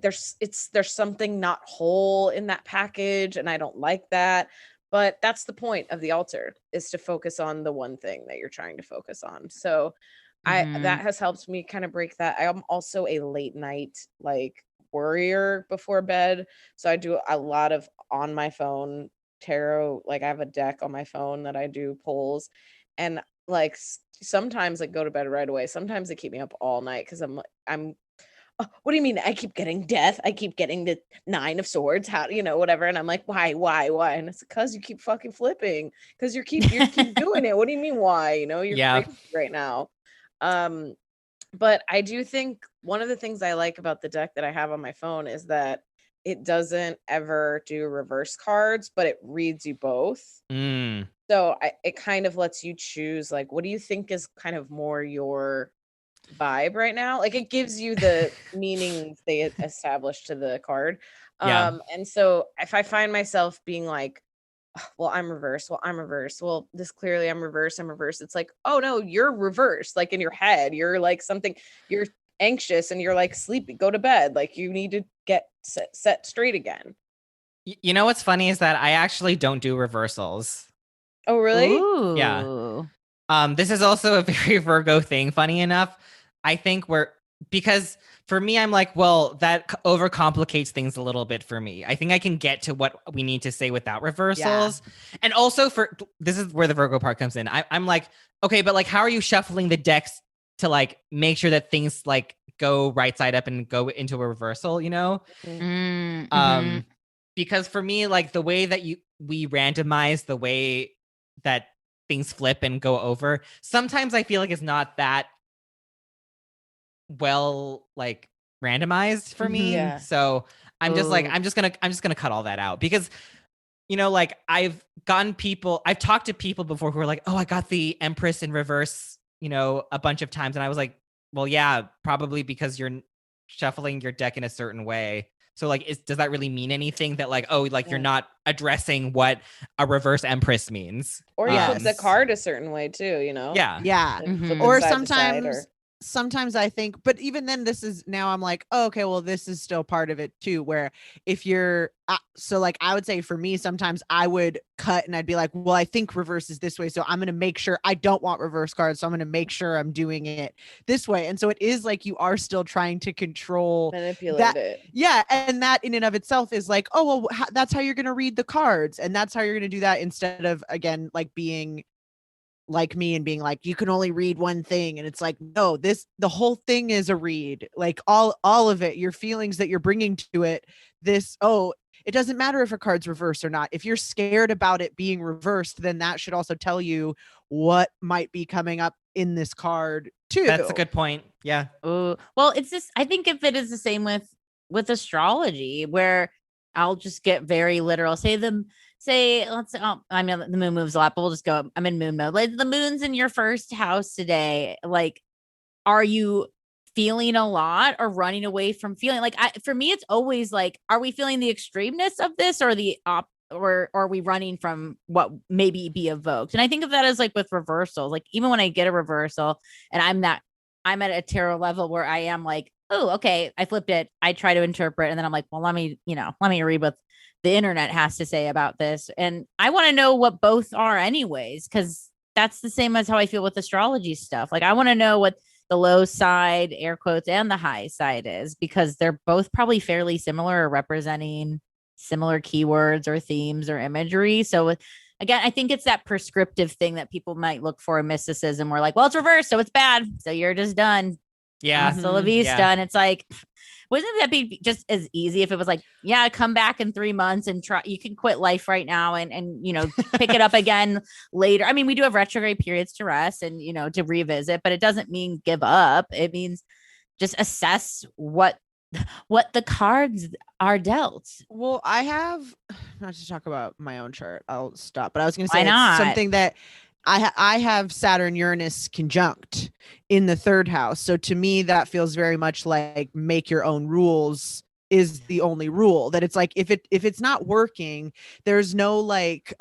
there's something not whole in that package. And I don't like that. But that's the point of the altar, is to focus on the one thing that you're trying to focus on. So that has helped me kind of break that. I am also a late night like worrier before bed. So I do a lot of on my phone tarot. Like I have a deck on my phone that I do pulls, and like sometimes I go to bed right away. Sometimes they keep me up all night because I'm oh, what do you mean? I keep getting death. I keep getting the 9 of swords. How, whatever. And I'm like, why? And it's because you keep fucking flipping, because you keep doing it. What do you mean? Why? You're crazy right now. But I do think one of the things I like about the deck that I have on my phone is that it doesn't ever do reverse cards, but it reads you both. So it kind of lets you choose, like, what do you think is kind of more your vibe right now? Like it gives you the meanings they established to the card. And so if I find myself being like, well, I'm reverse. Well, this clearly I'm reverse. It's like, oh no, you're reverse. Like in your head, you're like something, you're anxious and you're like sleepy, go to bed. Like you need to get set straight again. You know what's funny is that I actually don't do reversals. Oh, really? Ooh. Yeah. This is also a very Virgo thing, funny enough. I think because for me, I'm like, well, that overcomplicates things a little bit for me. I think I can get to what we need to say without reversals. Yeah. And also this is where the Virgo part comes in. I'm like, okay, but like, how are you shuffling the decks to like make sure that things like go right side up and go into a reversal, because for me, like the way that we randomize the way that things flip and go over, sometimes I feel like it's not that well like randomized for me. Yeah. So I'm just like, I'm just gonna cut all that out, because like I've talked to people before who are like, oh, I got the Empress in reverse, a bunch of times. And I was like, well, yeah, probably because you're shuffling your deck in a certain way. So like, does that really mean anything that like, oh, like you're not addressing what a reverse Empress means? Or you flip the card a certain way too, Yeah. Yeah. Or sometimes I think, but even then now I'm like, oh, okay, well, this is still part of it too, where if you're, so like, I would say for me, sometimes I would cut and I'd be like, well, I think reverse is this way. So I'm going to make sure I don't want reverse cards. So I'm going to make sure I'm doing it this way. And so it is like, you are still trying to manipulate it. Yeah. And that in and of itself is like, oh, well, that's how you're going to read the cards. And that's how you're going to do that, instead of, again, like being like me and being like, you can only read one thing. And it's like, no, the whole thing is a read, like all of it, your feelings that you're bringing to it. It doesn't matter if a card's reversed or not. If you're scared about it being reversed, then that should also tell you what might be coming up in this card too. That's a good point. Yeah. Oh, well, it's just, I think if it is the same with astrology, where I'll just get very literal. Let's I mean the moon moves a lot, but we'll just go, I'm in moon mode. Like the moon's in your first house today. Like, are you feeling a lot or running away from feeling? Like for me, it's always like, are we feeling the extremeness of this or or are we running from what maybe be evoked? And I think of that as like with reversals. Like even when I get a reversal and I'm at a tarot level where I am like, oh, okay, I flipped it. I try to interpret, and then I'm like, well, let me read what the internet has to say about this. And I want to know what both are anyways, because that's the same as how I feel with astrology stuff. Like I want to know what the low side, air quotes, and the high side is, because they're both probably fairly similar or representing similar keywords or themes or imagery. So again, I think it's that prescriptive thing that people might look for in mysticism. We're like, well, it's reversed, so it's bad. So you're just done. Yeah. Hasta la vista. And it's like, wouldn't that be just as easy if it was like, yeah, come back in 3 months and try, you can quit life right now and pick it up again later. I mean, we do have retrograde periods to rest and, to revisit, but it doesn't mean give up. It means just assess what the cards are dealt. Well, I have, not to talk about my own chart, I'll stop, but I was going to say Why not? it's something that I have Saturn Uranus conjunct in the third house. So to me, that feels very much like make your own rules is the only rule. That it's like, if it's not working, there's no like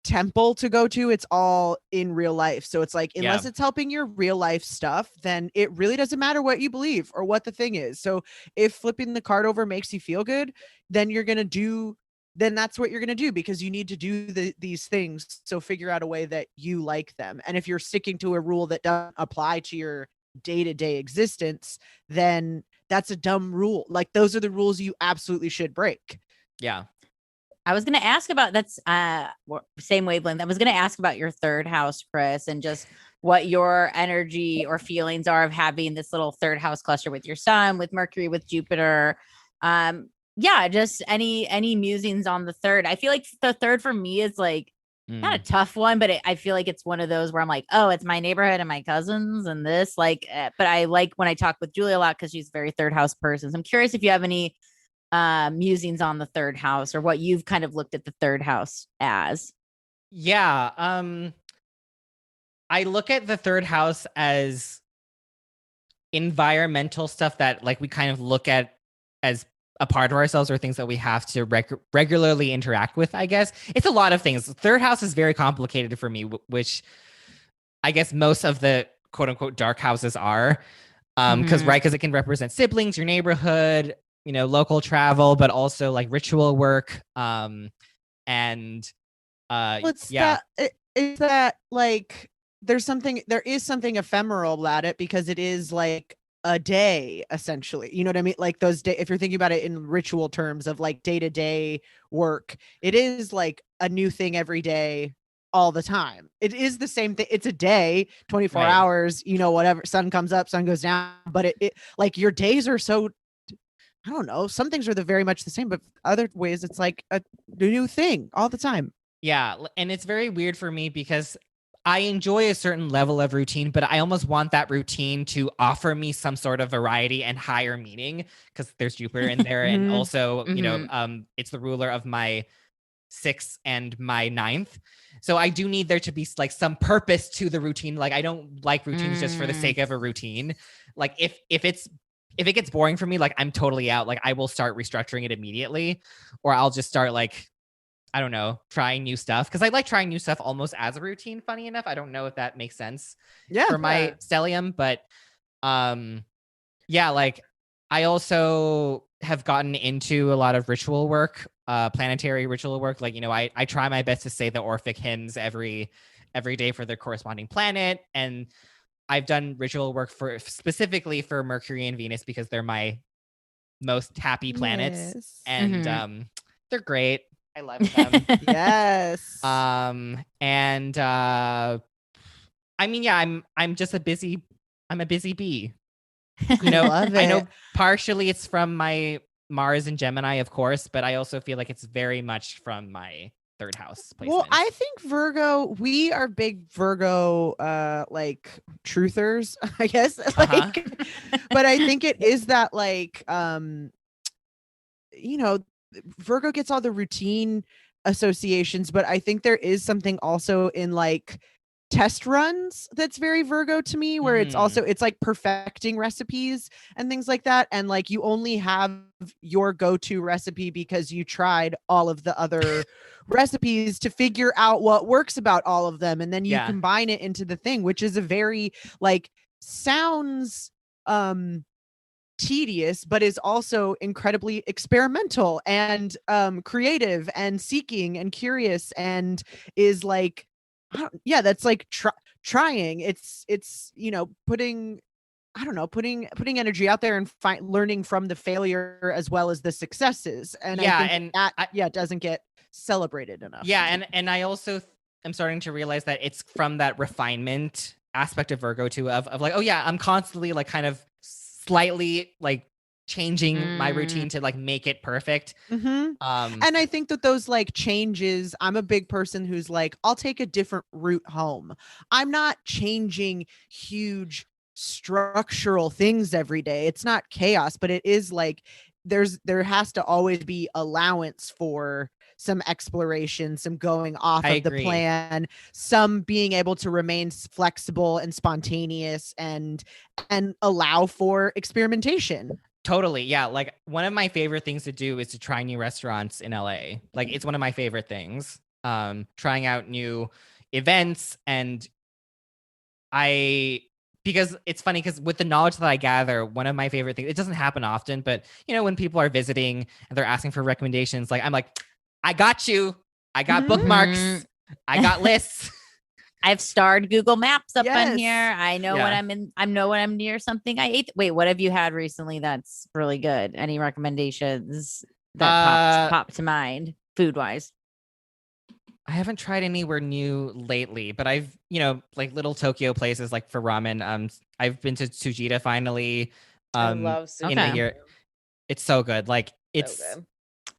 temple to go to. It's all in real life. So it's like, unless it's helping your real life stuff, then it really doesn't matter what you believe or what the thing is. So if flipping the card over makes you feel good, then that's what you're going to do, because you need to do these things. So figure out a way that you like them. And if you're sticking to a rule that doesn't apply to your day-to-day existence, then that's a dumb rule. Like those are the rules you absolutely should break. Yeah. I was going to ask about that's same wavelength. I was going to ask about your third house, Chris, and just what your energy or feelings are of having this little third house cluster with your sun, with Mercury, with Jupiter. Yeah, just any musings on the third. I feel like the third for me is like not a tough one, but I feel like it's one of those where I'm like, oh, it's my neighborhood and my cousins and this like, but I like when I talk with Julie a lot because she's a very third house person. So I'm curious if you have any musings on the third house or what you've kind of looked at the third house as. Yeah. I look at the third house as environmental stuff that like we kind of look at as a part of ourselves or things that we have to regularly interact with, I guess. It's a lot of things. Third house is very complicated for me, which I guess most of the quote unquote dark houses are. Because it can represent siblings, your neighborhood, local travel, but also like ritual work. It's that like there is something ephemeral about it, because it is like a day essentially, you know what I mean? Like those days, if you're thinking about it in ritual terms of like day-to-day work, it is like a new thing every day, all the time. It is the same thing. It's a day, 24 hours, whatever, sun comes up, sun goes down, but it like your days are so, I don't know, some things are very much the same, but other ways it's like a new thing all the time. Yeah. And it's very weird for me because I enjoy a certain level of routine, but I almost want that routine to offer me some sort of variety and higher meaning, because there's Jupiter in there. And also, it's the ruler of my 6th and my 9th. So I do need there to be like some purpose to the routine. Like I don't like routines just for the sake of a routine. Like if it gets boring for me, like I'm totally out. Like I will start restructuring it immediately, or I'll just start like, I don't know, trying new stuff. Cause I like trying new stuff almost as a routine, funny enough. I don't know if that makes sense for my stellium, but like I also have gotten into a lot of ritual work, planetary ritual work. Like, I try my best to say the Orphic hymns every day for the corresponding planet. And I've done ritual work specifically for Mercury and Venus because they're my most happy planets. Yes. And they're great. I love them. Yes. I'm just a busy bee. Love it. I know partially it's from my Mars and Gemini, of course, but I also feel like it's very much from my third house Well, placement. I think Virgo, we are big Virgo like truthers, I guess. Like, but I think it is that like you know, Virgo gets all the routine associations, but I think there is something also in like test runs that's very Virgo to me, where it's also it's like perfecting recipes and things like that, and like you only have your go-to recipe because you tried all of the other recipes to figure out what works about all of them, and then you combine it into the thing, which is a very like sounds tedious, but is also incredibly experimental and creative and seeking and curious, and is like that's like trying. It's putting putting energy out there and learning from the failure as well as the successes, and I think that doesn't get celebrated enough. And I also am starting to realize that it's from that refinement aspect of Virgo too, of like, oh yeah, I'm constantly like kind of slightly like changing my routine to like make it perfect. And I think that those like changes, I'm a big person who's like, I'll take a different route home. I'm not changing huge structural things every day. It's not chaos, but it is like there has to always be allowance for some exploration, some going off of the plan, some being able to remain flexible and spontaneous and allow for experimentation. Totally. Yeah. Like one of my favorite things to do is to try new restaurants in LA. Like it's one of my favorite things. Trying out new events, and because it's funny because with the knowledge that I gather, one of my favorite things, it doesn't happen often, but when people are visiting and they're asking for recommendations, like I'm like, I got you. I got bookmarks. I got lists. I've starred Google Maps up on here. I know when I'm in. I know when I'm near something. I ate. Wait, what have you had recently that's really good? Any recommendations that pop to mind, food wise? I haven't tried anywhere new lately, but I've like little Tokyo places like for ramen. I've been to Tsujita finally. I love Tsujita. Here. It's so good. Like it's. So good.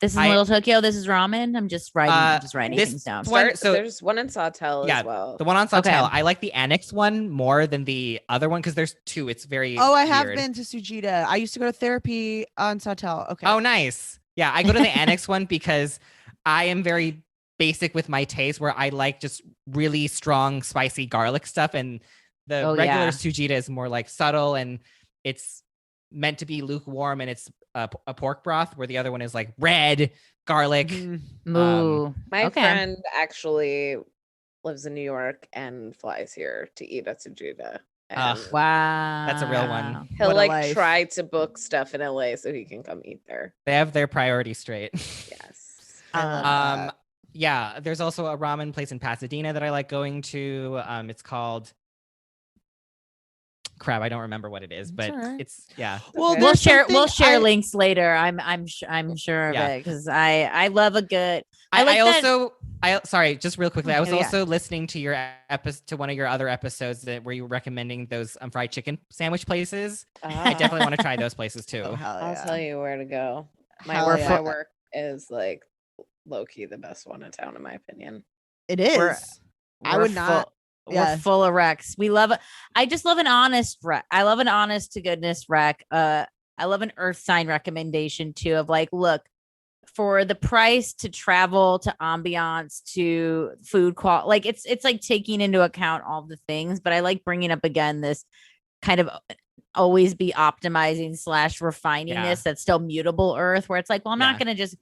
This is Little Tokyo. This is ramen. I'm just writing things down. So there's one in Sawtell as well. The one on Sawtell. I like the annex one more than the other one because there's two. It's very I have been to Tsujita. I used to go to therapy on Sawtell. Okay. Oh, nice. Yeah, I go to the annex one because I am very basic with my taste, where I like just really strong, spicy garlic stuff, and the regular Tsujita is more like subtle, and it's meant to be lukewarm, and it's a pork broth, where the other one is like red garlic. My friend actually lives in New York and flies here to eat at Tsujita. Wow, that's a real one. He'll like try to book stuff in LA so he can come eat there. They have their priorities straight. Yes. Yeah, there's also a ramen place in Pasadena that I like going to. It's called crap, I don't remember what it is, but it's Well, we'll share links later. I'm sure of it, because I love a good. Sorry, just real quickly. I was also listening to your to one of your other episodes where you were recommending those fried chicken sandwich places. I definitely want to try those places too. I'll tell you where to go. My work is like low key the best one in town, in my opinion. It is. I would not. We're full of recs. I just love an honest rec. I love an honest to goodness rec. I love an earth sign recommendation too, of like, look, for the price to travel, to ambiance, to food quality, like it's like taking into account all the things. But I like bringing up again this kind of always be optimizing / refining this that's still mutable earth, where it's like, well, I'm not going to just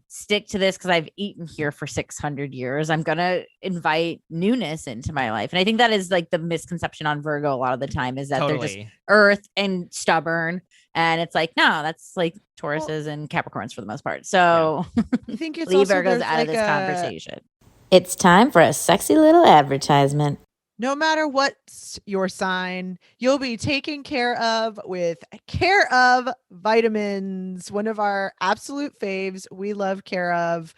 stick to this because I've eaten here for 600 years. I'm going to invite newness into my life. And I think that is like the misconception on Virgo a lot of the time, is that they're just earth and stubborn. And it's like, no, that's like Tauruses and Capricorns for the most part. So I think it's leave Virgos out of this conversation. It's time for a sexy little advertisement. No matter what's your sign, you'll be taken care of with Care of Vitamins, one of our absolute faves. We love Care of.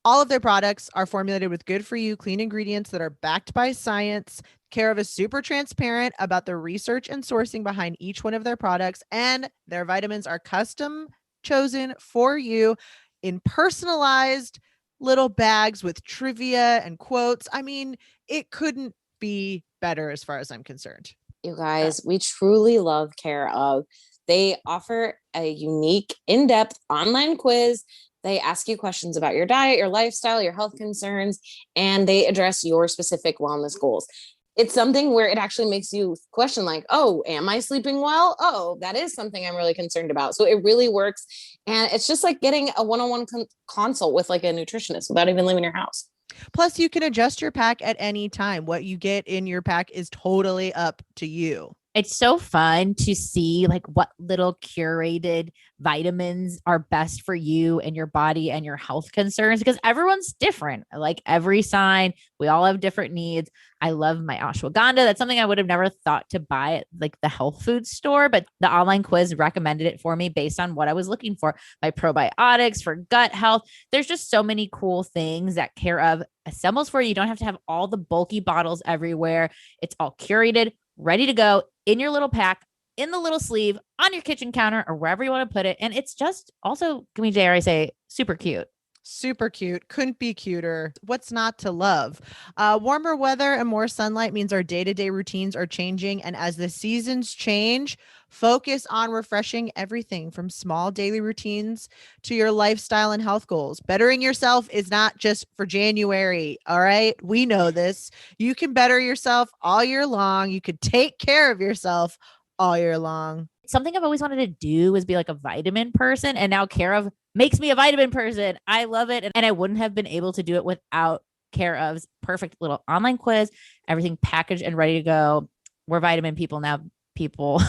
All of their products are formulated with good for you, clean ingredients that are backed by science. Care of is super transparent about the research and sourcing behind each one of their products, and their vitamins are custom chosen for you in personalized little bags with trivia and quotes. I mean, it couldn't be better as far as I'm concerned. You guys, we truly love Care of. They offer a unique, in-depth online quiz. They ask you questions about your diet, your lifestyle, your health concerns, and they address your specific wellness goals. It's something where it actually makes you question like, oh, am I sleeping well? Oh, that is something I'm really concerned about. So it really works. And it's just like getting a one-on-one consult with like a nutritionist without even leaving your house. Plus, you can adjust your pack at any time. What you get in your pack is totally up to you. It's so fun to see like what little curated vitamins are best for you and your body and your health concerns, because everyone's different. Like every sign, we all have different needs. I love my ashwagandha. That's something I would have never thought to buy at like the health food store, but the online quiz recommended it for me based on what I was looking for. My probiotics for gut health. There's just so many cool things that Care of assembles for you. You don't have to have all the bulky bottles everywhere. It's all curated, ready to go in your little pack, in the little sleeve, on your kitchen counter, or wherever you want to put it. And it's just also, can we dare I say, super cute. Super cute. Couldn't be cuter. What's not to love? Warmer weather and more sunlight means our day-to-day routines are changing. And as the seasons change, focus on refreshing everything from small daily routines to your lifestyle and health goals. Bettering yourself is not just for January. All right. We know this. You can better yourself all year long. You could take care of yourself all year long. Something I've always wanted to do is be like a vitamin person. And now Care of makes me a vitamin person. I love it. And I wouldn't have been able to do it without Care of's perfect little online quiz, everything packaged and ready to go. We're vitamin people now, people.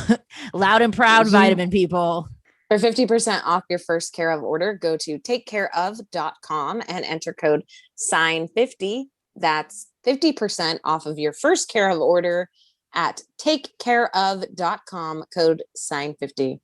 Loud and proud vitamin people. For 50% off your first Care of order, go to takecareof.com and enter code SIGN50. That's 50% off of your first Care of order at takecareof.com, code SIGN50.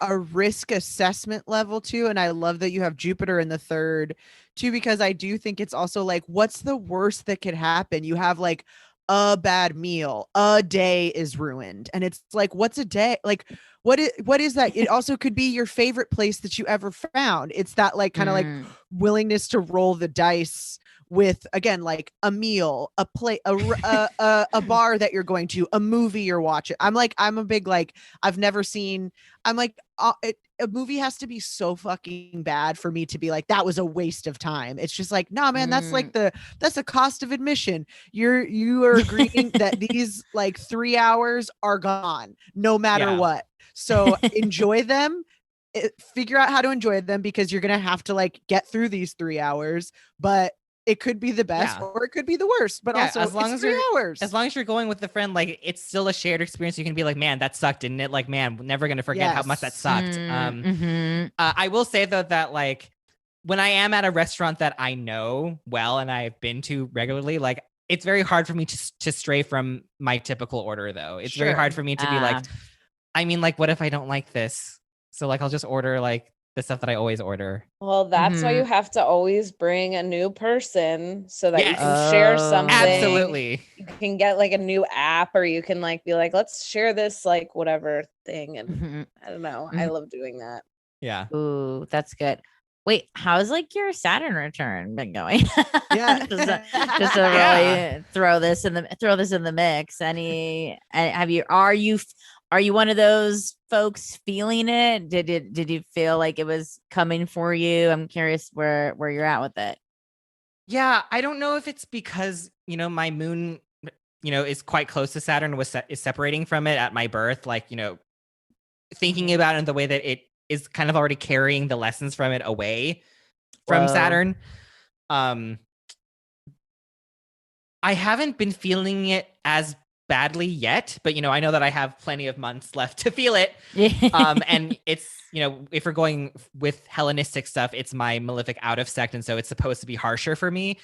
A risk assessment level too, and I love that you have Jupiter in the third too, because I do think it's also like, what's the worst that could happen? You have like a bad meal, a day is ruined, and it's like, what's a day? Like what is that? It also could be your favorite place that you ever found. It's that like kind of like willingness to roll the dice with, again, like a meal, a play, a bar that you're going to, a movie you're watching. I'm a big, like, I've never seen, I'm like, a movie has to be so fucking bad for me to be like, that was a waste of time. It's just like, no, man, that's like that's the cost of admission. You are agreeing that these like 3 hours are gone no matter what. So enjoy them. Figure out how to enjoy them, because you're going to have to like get through these 3 hours, but it could be the best or it could be the worst, but also as long as 3 hours. As long as you're going with a friend, like it's still a shared experience. You can be like, man, that sucked, didn't it? Like, man, never going to forget how much that sucked. I will say though, that like when I am at a restaurant that I know well and I've been to regularly, like it's very hard for me to stray from my typical order though. It's very hard for me to be like, I mean, like, what if I don't like this? So like, I'll just order like the stuff that I always order. Well, that's why you have to always bring a new person so that you can share something. Absolutely. You can get like a new app, or you can like be like, let's share this like whatever thing. And I don't know. I love doing that. Yeah. Ooh, that's good. Wait, how's like your Saturn return been going? Yeah. just to really throw this in the mix. Are you one of those folks feeling it? Did you feel like it was coming for you? I'm curious where you're at with it. Yeah, I don't know if it's because, my moon, is quite close to Saturn, is separating from it at my birth, like, thinking about it in the way that it is kind of already carrying the lessons from it away from Saturn. I haven't been feeling it as badly yet, but I know that I have plenty of months left to feel it. And it's, if we're going with Hellenistic stuff, it's my malefic out of sect, and so it's supposed to be harsher for me.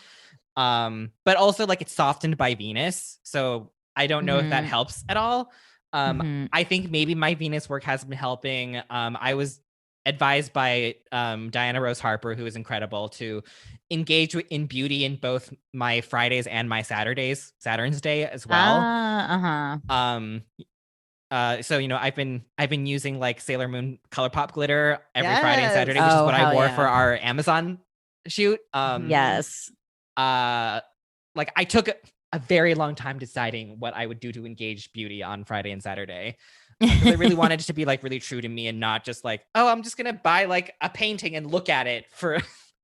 But also like it's softened by Venus, so I don't know if that helps at all. I think maybe my Venus work has been helping. I was advised by Diana Rose Harper, who is incredible, to engage in beauty in both my Fridays and my Saturn's Day as well. So I've been using like Sailor Moon ColourPop glitter every Friday and Saturday, which is what I wore for our Amazon shoot. Yes. Like I took a very long time deciding what I would do to engage beauty on Friday and Saturday. Because I really wanted it to be like really true to me and not just like, oh, I'm just gonna buy like a painting and look at it for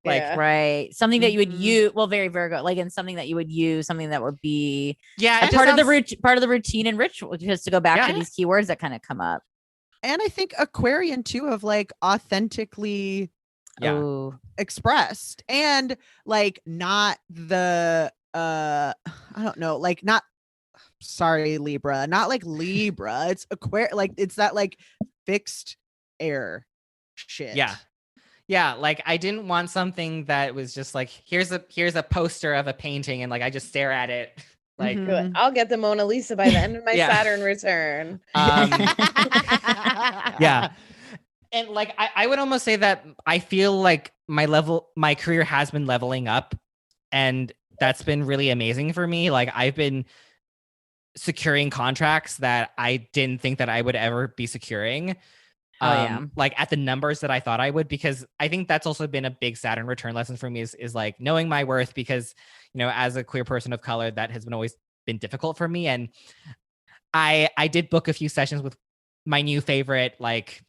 like Yeah. right. Something that you would Mhm. use. Well, very Virgo, like in something that you would use, something that would be yeah, a it part of the sounds- part of the routine and ritual, just to go back Yeah. to these keywords that kind of come up. And I think Aquarian too, of like authentically Yeah. Oh, expressed and like not the I don't know, like not sorry Libra, not like Libra, it's like it's that like fixed air shit. Yeah, like I didn't want something that was just like here's a poster of a painting and like I just stare at it like Mhm. You're like, I'll get the Mona Lisa by the end of my Yeah. Saturn return. yeah. And like I would almost say that I feel like my career has been leveling up and that's been really amazing for me. Like I've been securing contracts that I didn't think that I would ever be securing. Oh, yeah. Like at the numbers that I thought I would, because I think that's also been a big Saturn return lesson for me is like knowing my worth, because, you know, as a queer person of color, that has been always been difficult for me. And I did book a few sessions with my new favorite, like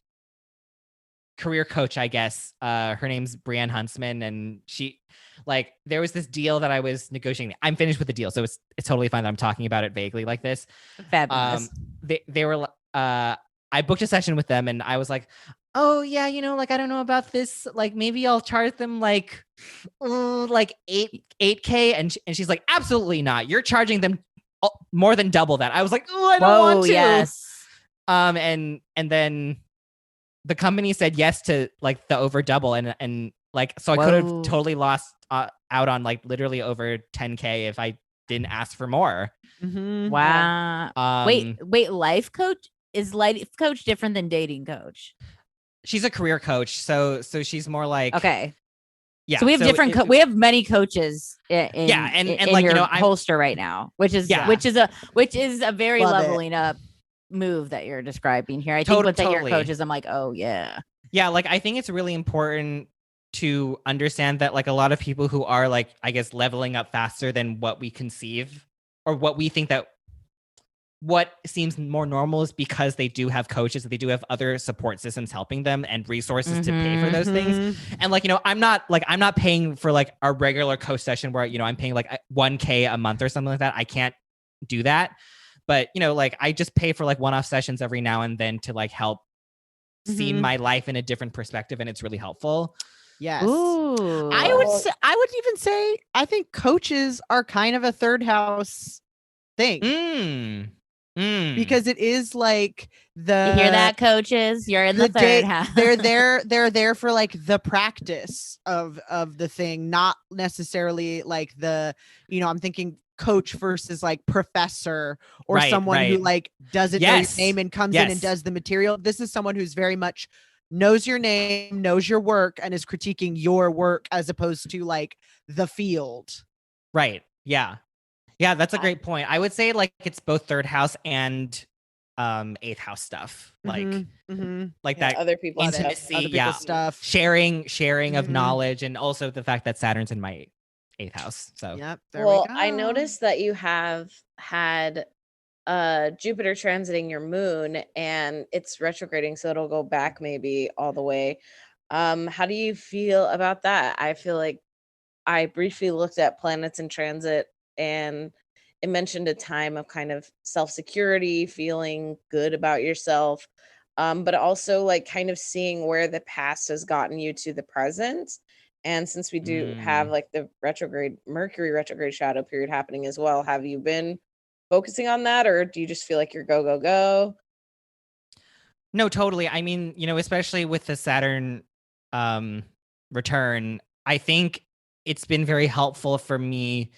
career coach, I guess. Her name's Brianne Huntsman. And she like, there was this deal that I was negotiating. I'm finished with the deal. So it's totally fine that I'm talking about it vaguely like this. fabulous. They were I booked a session with them and I was like, oh yeah, you know, like I don't know about this, like maybe I'll charge them like 8K, and she's like, absolutely not, you're charging them more than double that. I was like, oh, I don't want to. Yes. And then the company said yes to like the over double, and like so I could have Whoa. totally lost out on like literally over 10K if I didn't ask for more. Mhm. Wow. Wait, life coach? Is life coach different than dating coach? She's a career coach, so she's more like Okay. yeah. So we have different we have many coaches in and like, your you know, I'm holster right now, which is Yeah. which is a very Love it. leveling up move that you're describing here. I think with your Totally. coaches, I'm like, oh yeah. Yeah, like I think it's really important to understand that like a lot of people who are like, I guess, leveling up faster than what we conceive or what we think that what seems more normal is because they do have coaches, they do have other support systems helping them and resources to pay for those things. Mhm. And like, you know, I'm not paying for like a regular coach session where, you know, I'm paying like 1K a month or something like that. I can't do that. But, you know, like I just pay for like one-off sessions every now and then to like help see Mhm. my life in a different perspective. And it's really helpful. Yes. Ooh. I would even say I think coaches are kind of a third house thing. Because it is like the You hear that, coaches? You're in the third house. they're there for like the practice of the thing, not necessarily like the, you know, I'm thinking coach versus like professor or Right, someone who right. like doesn't know Yes, your name and comes in and yes. does the material. This is someone who's very much knows your name, knows your work, and is critiquing your work as opposed to like the field. Right. Yeah. Yeah, that's a great point. I would say like it's both third house and 8th house stuff. Like Mhm. like Yeah, that other people's stuff. intimacy, Other people's yeah. stuff. Sharing of Mhm. knowledge, and also the fact that Saturn's in my 8th house. So Yep. There Well, we go. I noticed that you have had Jupiter transiting your moon and it's retrograding, so it'll go back maybe all the way. How do you feel about that? I feel like I briefly looked at planets in transit and it mentioned a time of kind of self-security, feeling good about yourself, but also like kind of seeing where the past has gotten you to the present. And since we do have like the retrograde Mercury retrograde shadow period happening as well, have you been focusing on that, or do you just feel like you're go, go, go? no, totally. I mean, you know, especially with the Saturn return, I think it's been very helpful for me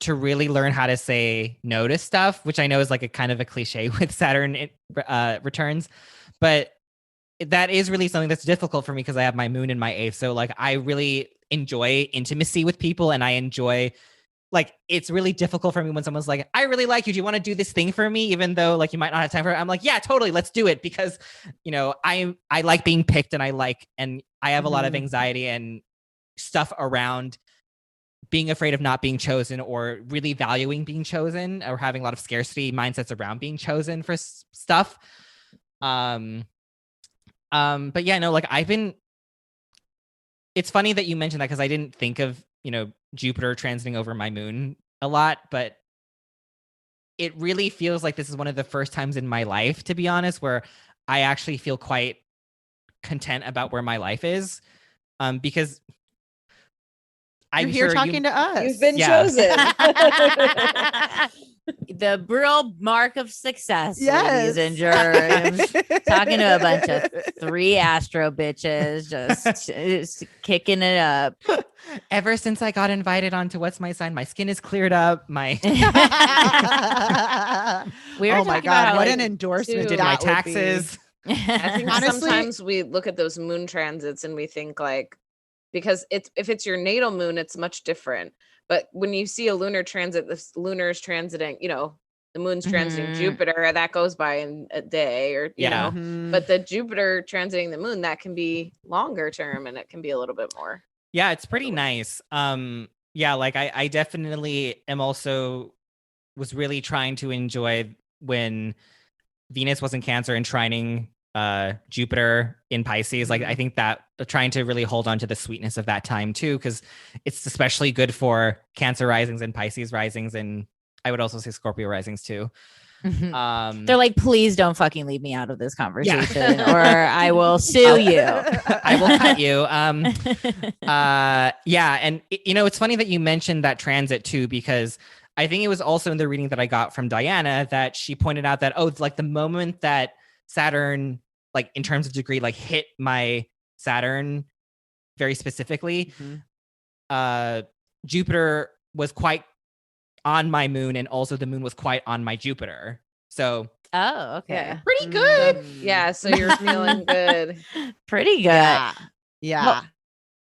to really learn how to say no to stuff, which I know is like a kind of a cliche with Saturn returns, but that is really something that's difficult for me because I have my moon in my 8th. So like I really enjoy intimacy with people, and I enjoy like it's really difficult for me when someone's like, I really like you. Do you want to do this thing for me? Even though like you might not have time for it. I'm like, yeah, totally. Let's do it, because, you know, I like being picked, and I have a lot of anxiety, and stuff around being afraid of not being chosen, or really valuing being chosen, or having a lot of scarcity mindsets around being chosen for stuff. But yeah, no, like it's funny that you mentioned that, because I didn't think of, Jupiter transiting over my moon a lot, but it really feels like this is one of the first times in my life, to be honest, where I actually feel quite content about where my life is. Because You're here talking to us. You've been chosen. The real mark of success, Yes. ladies and germs. Talking to a bunch of 3 astro bitches, just kicking it up. Ever since I got invited onto What's My Sign, my skin is cleared up. My We were oh my talking about god, how, what like, an endorsement! dude, did my that would be. taxes. I think Honestly- sometimes we look at those moon transits and we think like, because if it's your natal moon, it's much different. But when you see a lunar transit, the lunar is transiting, the moon's transiting Mhm. Jupiter, that goes by in a day, or you Yeah. know. Mhm. But the Jupiter transiting the moon, that can be longer term, and it can be a little bit more. Yeah, it's pretty nice. Yeah, like I definitely am also was really trying to enjoy when Venus was in Cancer and trining Jupiter in Pisces. Like I think that trying to really hold on to the sweetness of that time too, because it's especially good for Cancer risings and Pisces risings, and I would also say Scorpio risings too. They're like, please don't fucking leave me out of this conversation, or I will sue you. I will cut you. Yeah, and it's funny that you mentioned that transit too, because I think it was also in the reading that I got from Diana that she pointed out that, it's like the moment that Saturn, like in terms of degree, like hit my Saturn very specifically, Jupiter was quite on my moon, and also the moon was quite on my Jupiter. So Oh, okay. Yeah. pretty good. Yeah, so you're feeling good. Pretty good. Yeah. Well,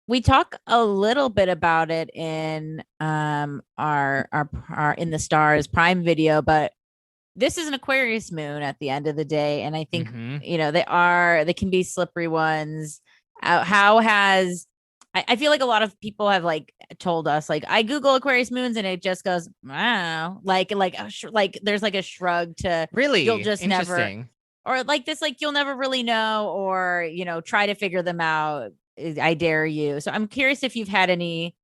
we talk a little bit about it in our In the Stars Prime video, but this is an Aquarius moon at the end of the day, and I think they can be slippery ones. How has I feel like a lot of people have like told us, like, I Google Aquarius moons and it just goes, wow, like there's like a shrug to Really, you'll just never, interesting. or like this, like you'll never really know, or try to figure them out. I dare you. So I'm curious if you've had any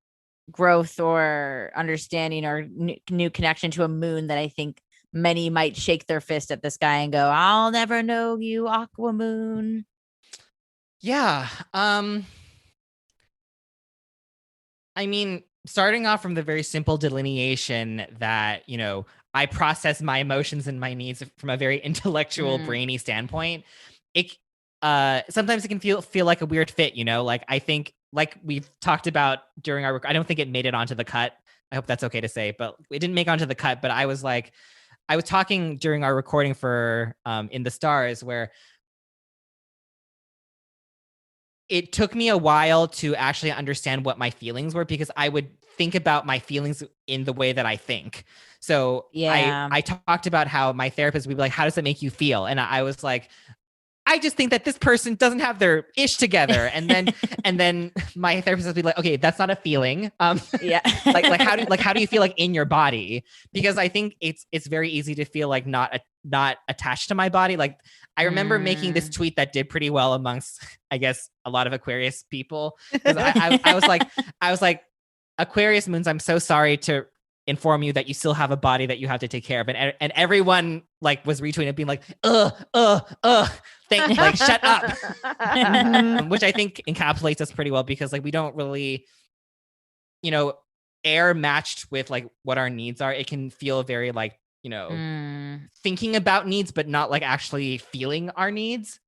growth or understanding or new connection to a moon that I think many might shake their fist at the sky and go, I'll never know you, Aqua Moon. Yeah. I mean, starting off from the very simple delineation that, I process my emotions and my needs from a very intellectual, brainy standpoint. It sometimes it can feel like a weird fit, like I think, like we've talked about during our I don't think it made it onto the cut. I hope that's okay to say, but it didn't make onto the cut. But I was talking during our recording for In the Stars, where it took me a while to actually understand what my feelings were, because I would think about my feelings in the way that I think. So Yeah. I talked about how my therapist would be like, how does that make you feel? And I was like, I just think that this person doesn't have their ish together. And then my therapist would be like, okay, that's not a feeling. Yeah. like how do you feel like in your body? Because I think it's very easy to feel like not attached to my body. Like I remember making this tweet that did pretty well amongst, I guess, a lot of Aquarius people. Because I was like, Aquarius moons, I'm so sorry to inform you that you still have a body that you have to take care of. And everyone like was retweeting it being like, like shut up. Which I think encapsulates us pretty well, because like we don't really, air matched with like what our needs are. It can feel very like, thinking about needs, but not like actually feeling our needs.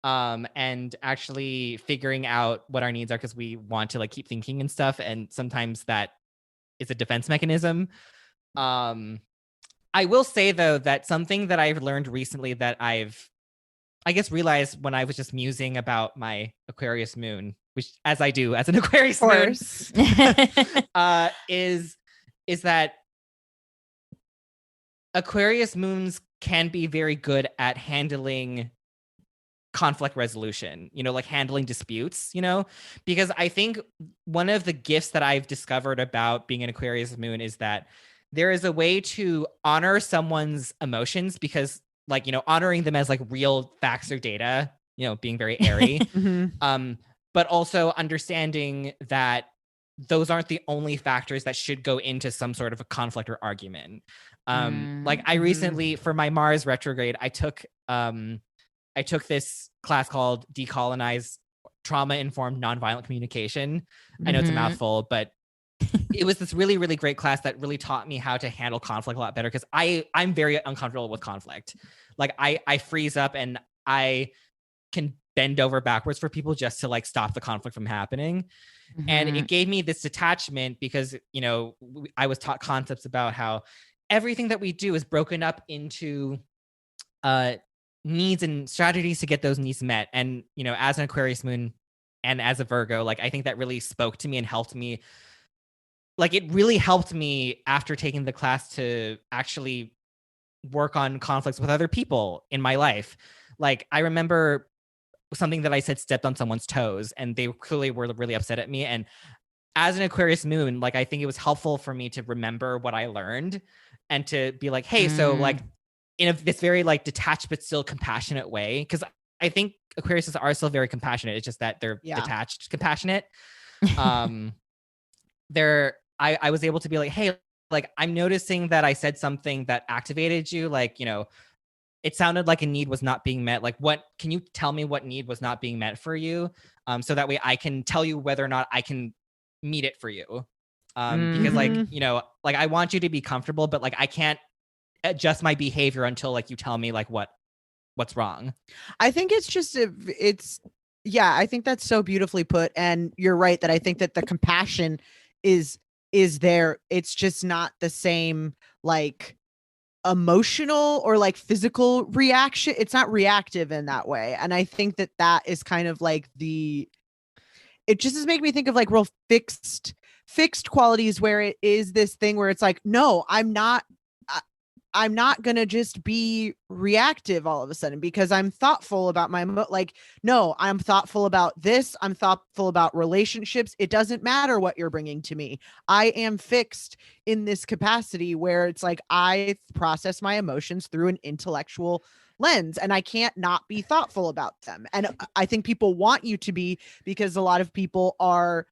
And actually figuring out what our needs are, because we want to like keep thinking and stuff. And sometimes that is a defense mechanism. I will say though, that something that I've learned recently that I guess realized when I was just musing about my Aquarius moon, which as I do as an Aquarius moon, is that Aquarius moons can be very good at handling conflict resolution, like handling disputes, because I think one of the gifts that I've discovered about being an Aquarius moon is that there is a way to honor someone's emotions, because like, honoring them as like real facts or data, being very airy, but also understanding that those aren't the only factors that should go into some sort of a conflict or argument. Like I recently, for my Mars retrograde, I took this class called Decolonize Trauma-Informed Nonviolent Communication. I know it's a mouthful, but it was this really, really great class that really taught me how to handle conflict a lot better, because I'm very uncomfortable with conflict. Like I freeze up and I can bend over backwards for people just to like stop the conflict from happening. And it gave me this detachment because, I was taught concepts about how everything that we do is broken up into needs and strategies to get those needs met. And, as an Aquarius moon and as a Virgo, like I think that really spoke to me and helped me. Like it really helped me after taking the class to actually work on conflicts with other people in my life. Like I remember something that I said stepped on someone's toes, and they clearly were really upset at me. And as an Aquarius moon, like I think it was helpful for me to remember what I learned and to be like, hey, so like in this very like detached but still compassionate way, because I think Aquariuses are still very compassionate. It's just that they're detached, compassionate. I was able to be like, hey, like I'm noticing that I said something that activated you, like, it sounded like a need was not being met. Like, what can you tell me what need was not being met for you? So that way I can tell you whether or not I can meet it for you. Because like, like I want you to be comfortable, but like I can't adjust my behavior until like you tell me like what's wrong. I think it's just I think that's so beautifully put. And you're right that I think that the compassion is there. It's just not the same like emotional or like physical reaction. It's not reactive in that way. And I think that is kind of like it just is making me think of like real fixed qualities, where it is this thing where it's like, no, I'm not going to just be reactive all of a sudden because I'm thoughtful about no, I'm thoughtful about this. I'm thoughtful about relationships. It doesn't matter what you're bringing to me. I am fixed in this capacity where it's like, I process my emotions through an intellectual lens and I can't not be thoughtful about them. And I think people want you to be, because a lot of people are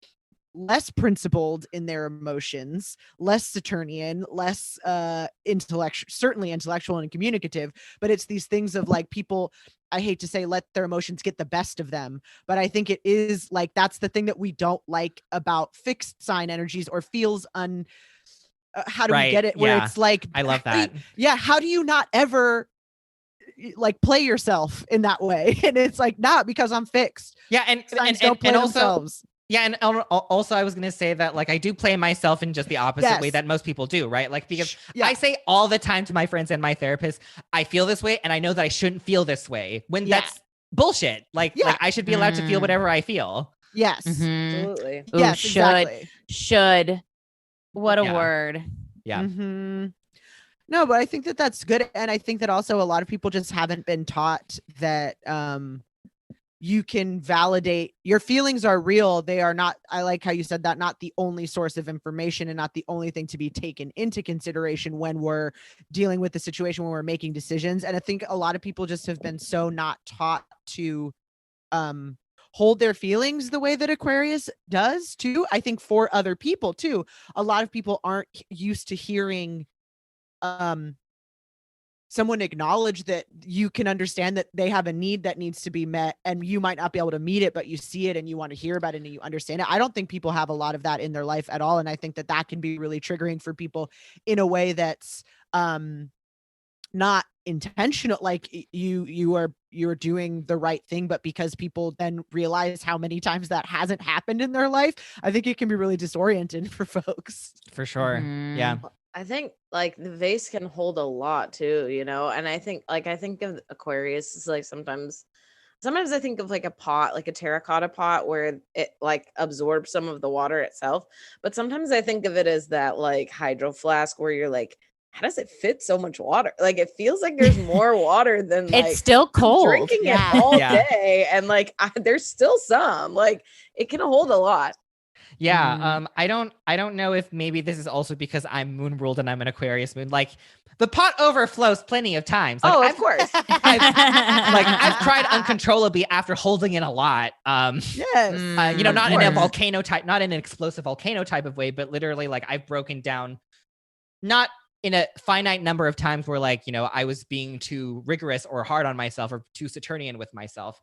less principled in their emotions, less Saturnian, less intellectual, certainly intellectual and communicative, but it's these things of like people, I hate to say, let their emotions get the best of them, but I think it is like, that's the thing that we don't like about fixed sign energies, or feels how do we get it? Where it's like, I love that. Yeah. How do you not ever like play yourself in that way? And it's like, not because I'm fixed. Yeah. And don't play themselves. Yeah, and also I was going to say that like I do play myself in just the opposite way that most people do, right? Like because I say all the time to my friends and my therapist, I feel this way and I know that I shouldn't feel this way, when that's bullshit. Like I should be allowed to feel whatever I feel. Yes. Absolutely. Ooh, yes, exactly. Should. What a word. Yeah. No, but I think that's good. And I think that also a lot of people just haven't been taught that you can validate your feelings are real. They are not, I like how you said that, not the only source of information and not the only thing to be taken into consideration when we're dealing with the situation, when we're making decisions. And I think a lot of people just have been so not taught to hold their feelings the way that Aquarius does too. I think for other people too, a lot of people aren't used to hearing someone acknowledge that you can understand that they have a need that needs to be met, and you might not be able to meet it, but you see it and you want to hear about it and you understand it. I don't think people have a lot of that in their life at all. And I think that can be really triggering for people in a way that's not intentional. Like you're doing the right thing, but because people then realize how many times that hasn't happened in their life, I think it can be really disorienting for folks. For sure. Yeah. I think like the vase can hold a lot too, and I think of Aquarius as like sometimes I think of like a pot, like a terracotta pot, where it like absorbs some of the water itself. But sometimes I think of it as that like hydro flask where you're like how does it fit so much water? Like, it feels like there's more water than like It's still cold. drinking it all day. And like, there's still some, like, it can hold a lot. Yeah. I don't know if maybe this is also because I'm moon ruled and I'm an Aquarius moon. Like, the pot overflows plenty of times. Like, of course. I've cried uncontrollably after holding in a lot. Yes. Not in a volcano type, not in an explosive volcano type of way, but literally, like, I've broken down, not in a finite number of times where, like, I was being too rigorous or hard on myself or too Saturnian with myself.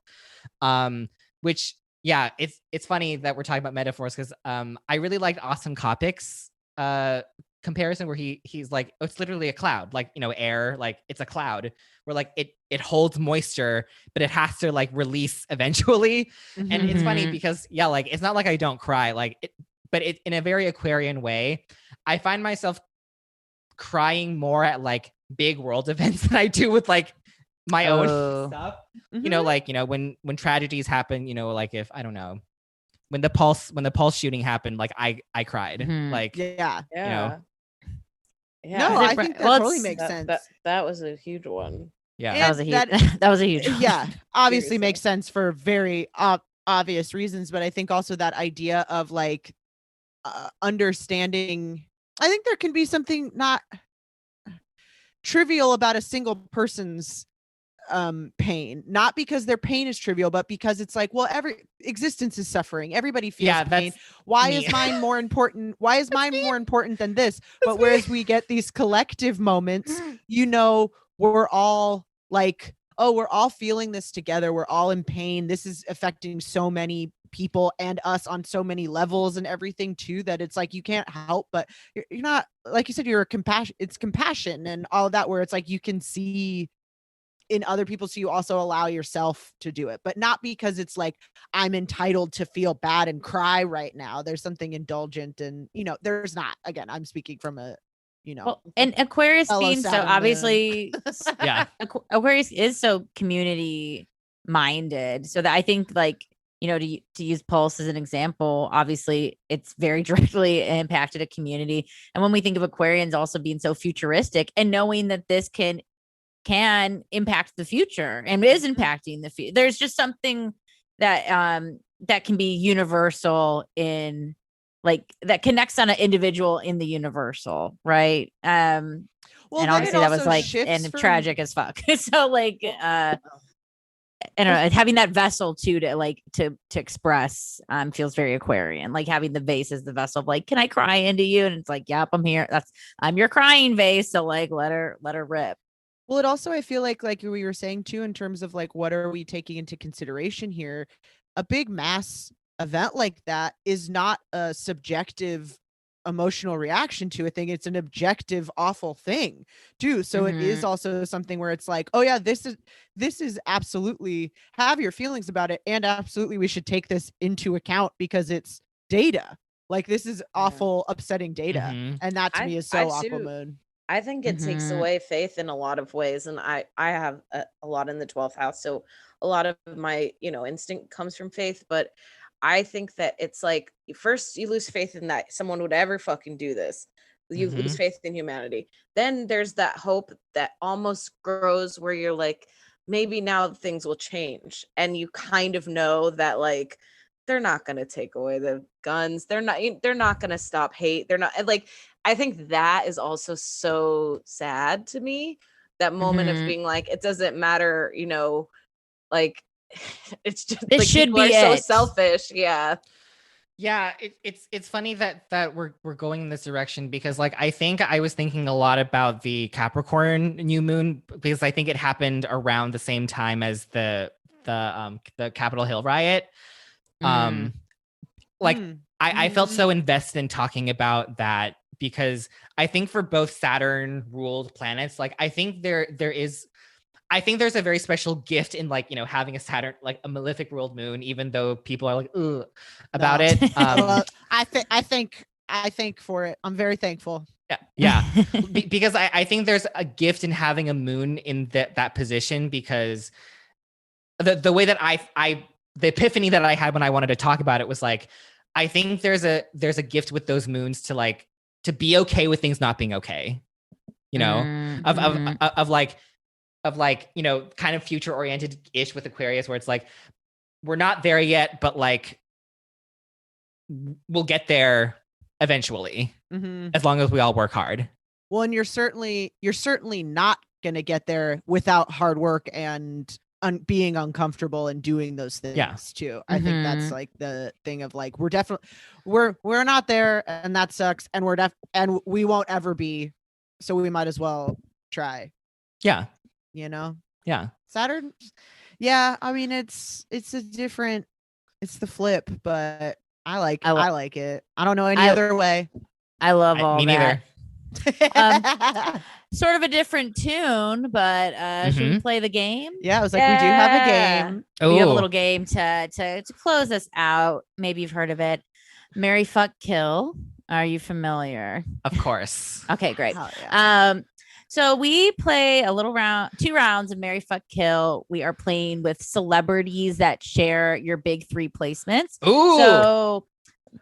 Which, yeah, it's funny that we're talking about metaphors, because I really liked Austin Kopic's comparison where he's like, oh, it's literally a cloud, like, air, like it's a cloud where like it holds moisture, but it has to like release eventually. Mm-hmm. And it's funny because, yeah, like, it's not like I don't cry, like but it in a very Aquarian way. I find myself crying more at like big world events than I do with like my own stuff. Mm-hmm. Like, when tragedies happen, like, if I don't know, when the pulse shooting happened, like I cried. Like, yeah. Yeah. No, I think that totally makes sense. That was a huge one. Yeah. That was a huge that was a huge one. Yeah, obviously makes sense for very obvious reasons, but I think also that idea of like understanding, I think there can be something not trivial about a single person's pain, not because their pain is trivial, but because it's like, well, every existence is suffering, everybody feels pain. Why is mine more important? Why is mine more important than this? But whereas we get these collective moments, we're all like, oh, we're all feeling this together, we're all in pain, this is affecting so many people and us on so many levels and everything too, that it's like you can't help but you're not, like you said, it's compassion and all of that, where it's like you can see in other people, so you also allow yourself to do it, but not because it's like I'm entitled to feel bad and cry right now. There's something indulgent, and there's not. Again, I'm speaking from a and Aquarius being so obviously yeah, Aquarius is so community minded, so that I think, like, to use Pulse as an example, obviously it's very directly impacted a community. And when we think of Aquarians also being so futuristic and knowing that this can impact the future and is impacting the future, there's just something that that can be universal in, like, that connects on an individual in the universal, right? Well, and obviously that was like tragic as fuck. So like I don't know, having that vessel too to express feels very Aquarian, like having the vase as the vessel of like, can I cry into you? And it's like, yep, I'm here, I'm your crying vase, so like let her rip. Well, it also, I feel like we were saying too, in terms of like, what are we taking into consideration here? A big mass event like that is not a subjective emotional reaction to a thing. It's an objective awful thing too. So it is also something where it's like, oh yeah, this is absolutely, have your feelings about it, and absolutely we should take this into account because it's data. Like, this is awful, upsetting data. And that to me is so Aquamoon. I think it takes away faith in a lot of ways. And I have a lot in the 12th house. So a lot of my, instinct comes from faith. But I think that it's like, first you lose faith in that someone would ever fucking do this. You lose faith in humanity. Then there's that hope that almost grows where you're like, maybe now things will change. And you kind of know that, like, they're not going to take away the guns. They're not going to stop hate. They're not, like, I think that is also so sad to me. That moment of being like, it doesn't matter, like, it's just this like, should be so selfish. Yeah. Yeah. It's funny that we're going in this direction, because like, I think I was thinking a lot about the Capricorn new moon, because I think it happened around the same time as the Capitol Hill riot. I felt so invested in talking about that, because I think for both Saturn ruled planets, like, I think there's a very special gift in, like, having a Saturn, like a malefic ruled moon, even though people are like, ugh, about it. Well, I think for it, I'm very thankful. Yeah. Because I think there's a gift in having a moon in that position, because the way that the epiphany that I had when I wanted to talk about it was like, I think there's a gift with those moons to, like, to be okay with things not being okay. you know, Mhm. of like, you know, kind of future oriented ish with Aquarius, where it's like, we're not there yet, but like we'll get there eventually, Mhm. as long as we all work hard. Well, and you're certainly not going to get there without hard work and being uncomfortable and doing those things Yeah. too. I think that's Mhm. like the thing of like, we're definitely we're not there, and that sucks, and and we won't ever be, so we might as well try, Yeah. you know. Yeah. Saturn, yeah, I mean, it's it's the flip, but I like I lo- it. I don't know any I- other way. I love all Me that. neither. Sort of a different tune, but should we Mhm. play the game? Yeah, I was like, we do have a Yeah. game. We have a Ooh, little game to close us out. Maybe you've heard of it. Marry, fuck, kill. Are you familiar? of course. Okay, great. Hell yeah. So we play a little round, 2 rounds of Marry, fuck, kill. We are playing with celebrities that share your big 3 placements. Ooh. So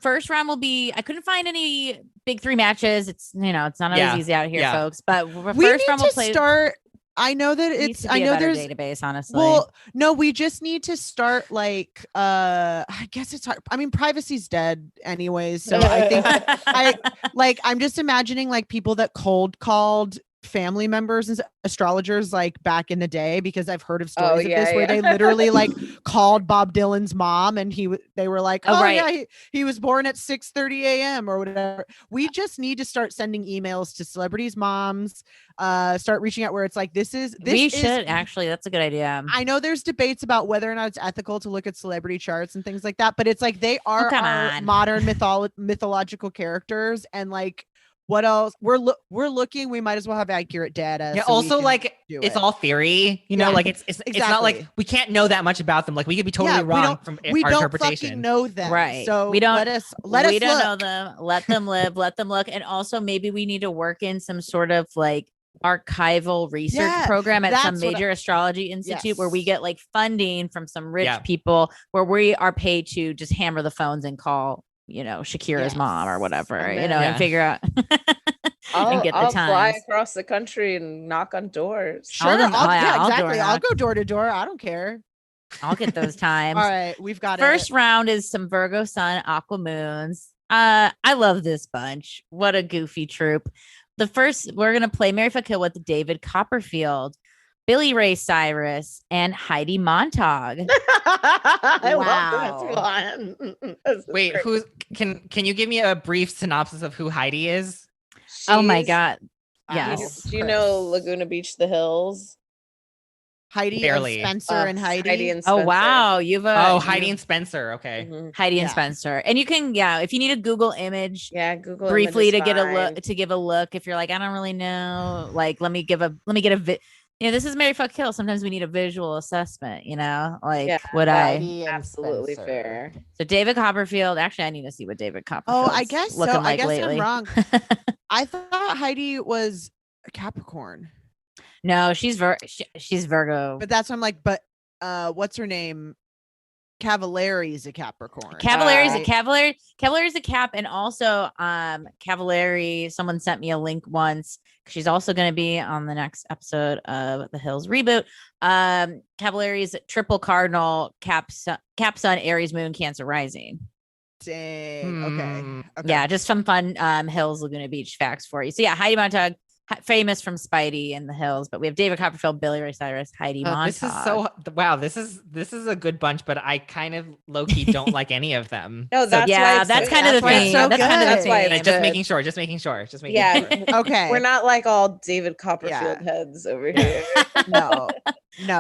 first round will be, I couldn't find any big 3 matches. It's, you know, it's not always Yeah. easy out here, Yeah. folks. But We first need round we'll to play. start. I know that Needs it's. to be I a know better there's. database, honestly. Well, no, we just need to start like. I guess it's hard. I mean, privacy's dead anyways. So I think I'm just imagining like people that cold called family members and astrologers like back in the day, because I've heard of stories of this where they literally like called Bob Dylan's mom, and they were like, Oh, oh right. yeah, he was born at 6:30 a.m. or whatever. We just need to start sending emails to celebrities' moms, start reaching out where it's like, this we should actually, that's a good idea. I know there's debates about whether or not it's ethical to look at celebrity charts and things like that, but it's like they are come our on. modern mythological characters, and like, what else? We're looking. We might as well have accurate data. Yeah. so we Also, can like, do it's it. all theory. You know, Yeah, like it's not like exactly. we can't know that much about them. Like, we could be totally wrong from we our don't interpretation. fucking know them, Right. So We don't- let us we don't know look. them. Let them live. Let them look. And also, maybe we need to work in some sort of like archival research Yeah, program at some that's what major astrology institute where we Yes. get like funding from some rich Yeah. people, where we are paid to just hammer the phones and call, you know, Shakira's Yes. mom or whatever, I'm you know, in. and figure out I'll, and get the I'll fly times. across the country and knock on doors. Sure, I'll do- yeah, I'll exactly. door I'll knock. go door to door. I don't care. I'll get those times. All right, we've got First it. round is some Virgo Sun, Aqua Moons. I love this bunch. What a goofy troop. The first, we're gonna play Mary Fuck Kill with David Copperfield, Billy Ray Cyrus, and Heidi Montag. I Wow. love this one. This is Wait, great. who's can you give me a brief synopsis of who Heidi is? Oh my She's- god. Do you- Yes. Do you know Laguna Beach, the Hills? Heidi Barely. and Spencer and Heidi. Heidi and Oh Spencer. wow, you've Oh, Heidi and Spencer. Okay. Mhm. Heidi and Yeah. Spencer, and you can if you need a Google image Yeah, Google briefly image to is get a fine. look, to give a look. If you're like, I don't really know, like let me get a you know, this is Mary Fuck Kill. Sometimes we need a visual assessment, you know, like Yeah, would I? Heidi and Absolutely Spencer. fair. So David Copperfield. Actually, I need to see what David Copperfield. Oh, I guess so. looking I like guess lately. I'm wrong. I thought Heidi was a Capricorn, No, she's she's Virgo. but that's what I'm like. But what's her name? Cavallari's a Capricorn. Cavalari's a right? Cavalari's a Cap, and also Cavallari. Someone sent me a link once. She's also going to be on the next episode of the Hills reboot. Cavallari's triple cardinal, Cap Sun, Aries Moon, Cancer rising. Dang. Okay. Hmm. Okay. Yeah, just some fun Hills Laguna Beach facts for you. So yeah, Heidi Montag, famous from Spidey and the Hills, but we have David Copperfield, Billy Ray Cyrus, Heidi Montag. This is so wow. This is a good bunch, but I kind of low key don't like any of them. No, that's why yeah, it's that's so- kind of the that's why it's thing. so That's kind of the good. That's why thing. it's Just good. making sure. Just making sure. Yeah. Sure. Okay. We're not like all David Copperfield heads over here. No.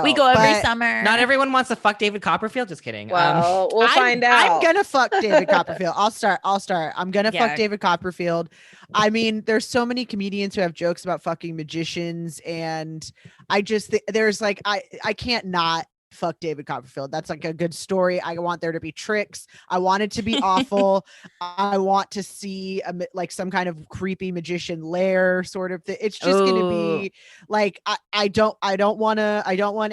We go every but summer. Not everyone wants to fuck David Copperfield. Just kidding. Well, we'll find out. I'm gonna fuck David Copperfield. I'll start. I'm gonna Yeah. fuck David Copperfield. I mean, there's so many comedians who have jokes about fucking magicians, and I just there's like I can't not fuck David Copperfield. That's like a good story. I want there to be tricks. I want it to be awful. I want to see like some kind of creepy magician lair sort of thing. It's just gonna be like I don't want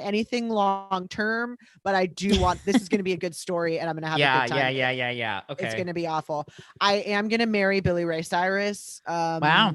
anything long term, but I do want this is gonna be a good story, and I'm gonna have a good time. Yeah. Okay. It's gonna be awful. I am gonna marry Billy Ray Cyrus. Wow.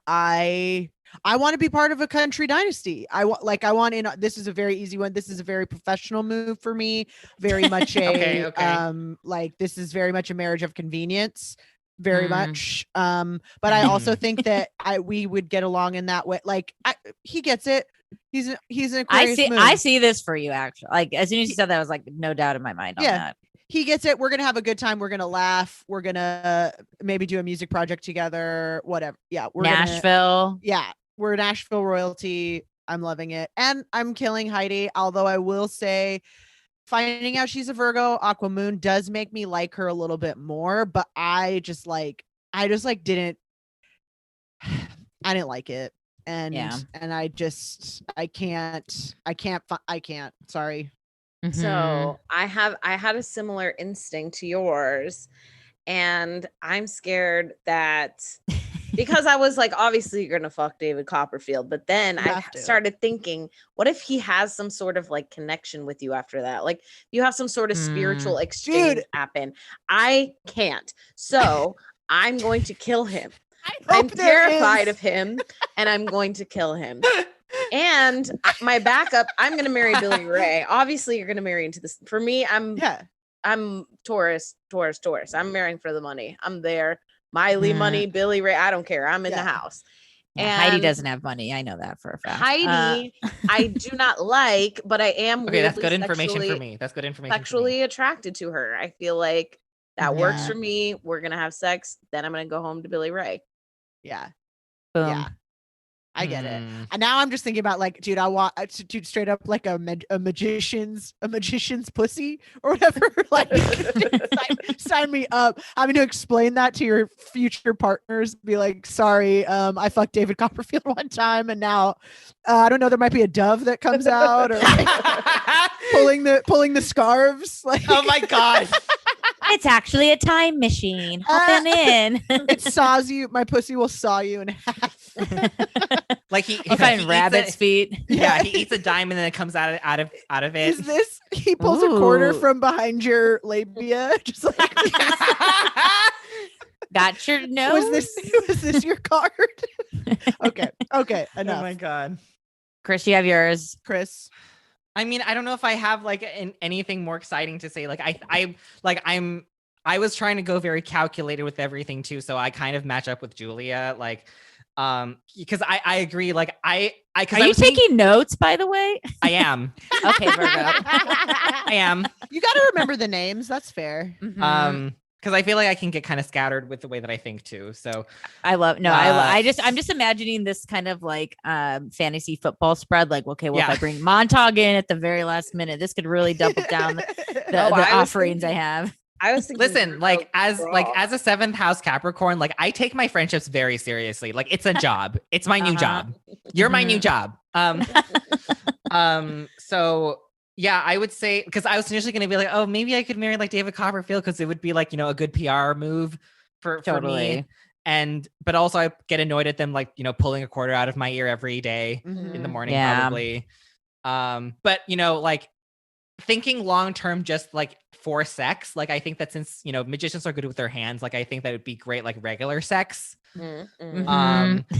I want to be part of a country dynasty. I want in. This is a very easy one. This is a very professional move for me. Very much a Okay. like this is very much a marriage of convenience. Very Mm. much. But I also think that we would get along in that way. Like he gets it. He's an Aquarius moon. I see this for you actually. Like as soon as you said that, I was like, no doubt in my mind on that. He gets it. We're gonna have a good time. We're gonna laugh. We're gonna maybe do a music project together. Whatever. Yeah, we're Nashville. we're Nashville royalty. I'm loving it, and I'm killing Heidi. Although I will say, finding out she's a Virgo, Aqua Moon does make me like her a little bit more. But I just didn't. I didn't like it, and I can't. Sorry. Mm-hmm. So I had a similar instinct to yours, and I'm scared that because I was like, obviously you're gonna fuck David Copperfield, but then I started thinking, what if he has some sort of like connection with you after that? Like you have some sort of spiritual exchange happen. I can't. So I'm going to kill him. I'm terrified of him, and I'm going to kill him. And my backup, I'm going to marry Billy Ray. Obviously, you're going to marry into this. For me, I'm Taurus. I'm marrying for the money. I'm there. Miley money, Billy Ray. I don't care. I'm in the house. Yeah, and Heidi doesn't have money. I know that for a fact. Heidi, I do not like, but I am. Okay, that's good information for me. That's good information. Sexually attracted to her. I feel like that works for me. We're going to have sex. Then I'm going to go home to Billy Ray. Yeah. Boom. Yeah. I get it. And now I'm just thinking about like, dude, I want to straight up like a magician's pussy or whatever. Like, sign me up. Having to explain that to your future partners. Be like, sorry, I fucked David Copperfield one time, and now I don't know. There might be a dove that comes out, or like, pulling the scarves. Like, oh my god. It's actually a time machine. Hopping in. It saws you. My pussy will saw you in half. Like he find rabbit's feet. Yeah, he eats a dime and then it comes out of it. Is this? He pulls a quarter from behind your labia, just like. Got your nose. Was this your card? Okay. Enough. Oh my god. Chris, you have yours. Chris. I mean, I don't know if I have like anything more exciting to say. Like I was trying to go very calculated with everything too, so I kind of match up with Julia. Like, because I agree. Like I are you taking notes, by the way? I am. Okay, Virgo. I am. You got to remember the names. That's fair. Mm-hmm. Because I feel like I can get kind of scattered with the way that I think too. So I'm just imagining this kind of like fantasy football spread. Like, okay, well, if I bring Montauk in at the very last minute, this could really double down the offerings I have. I was thinking, listen, like as a seventh house Capricorn, like I take my friendships very seriously. Like it's a job. It's my new job. You're my new job. So yeah, I would say, because I was initially going to be like, oh, maybe I could marry like David Copperfield because it would be like, a good PR move for me. But also I get annoyed at them, like, pulling a quarter out of my ear every day in the morning, probably. But, like thinking long-term, just like for sex, like I think that since, magicians are good with their hands, like I think that would be great, like regular sex. But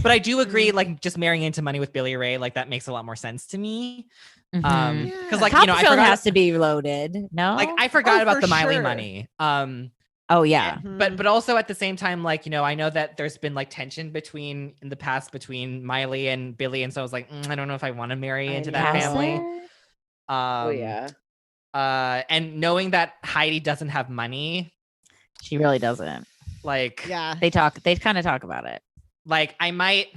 I do agree, like just marrying into money with Billy Ray, like that makes a lot more sense to me. Because like I forgot, has to be loaded. No, like I forgot about the Miley money. Oh yeah, but also at the same time, like I know that there's been like tension in the past between Miley and Billy, and so I was like, I don't know if I want to marry into that family. And knowing that Heidi doesn't have money, she really doesn't. Like, yeah, they kind of talk about it. Like I might.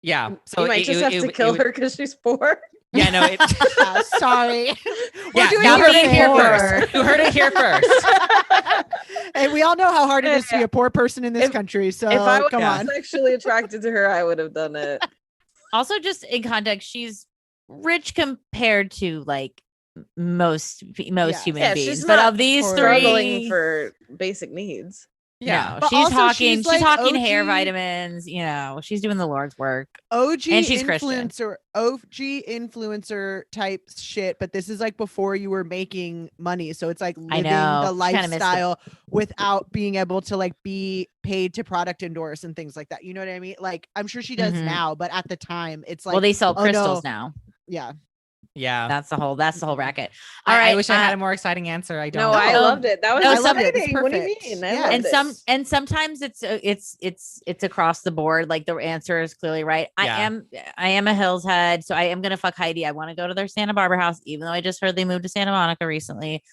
Yeah, so you might just have to kill her because she's poor. Yeah, no. Sorry. We're doing it here first. You heard it here first. And we all know how hard it is to be a poor person in this country. So if I come on. Was sexually attracted to her, I would have done it. Also, just in context, she's rich compared to like most human beings. But of these three, struggling for basic needs. Yeah. No, But she's also hawking. she's, She's like, hawking hair OG vitamins. You know, she's doing the Lord's work. OG And she's Christian. influencer type shit, but this is like before you were making money, so it's like I living know. the She kinda missed the- lifestyle without being able to like be paid to product endorse and things like that. You know what I mean? Like I'm sure she does Mhm. now, but at the time it's like, Well, they sell oh, crystals no. now. Yeah. Yeah. That's the whole racket. All I right. wish I had a more exciting answer. I don't. No, I No. loved it. That was No, I loved it. It's exciting. What do you perfect. mean? I Yeah. loved and it. sometimes it's across the board. Like the answer is clearly right. Yeah. I am a Hills head, so I am gonna fuck Heidi. I want to go to their Santa Barbara house, even though I just heard they moved to Santa Monica recently.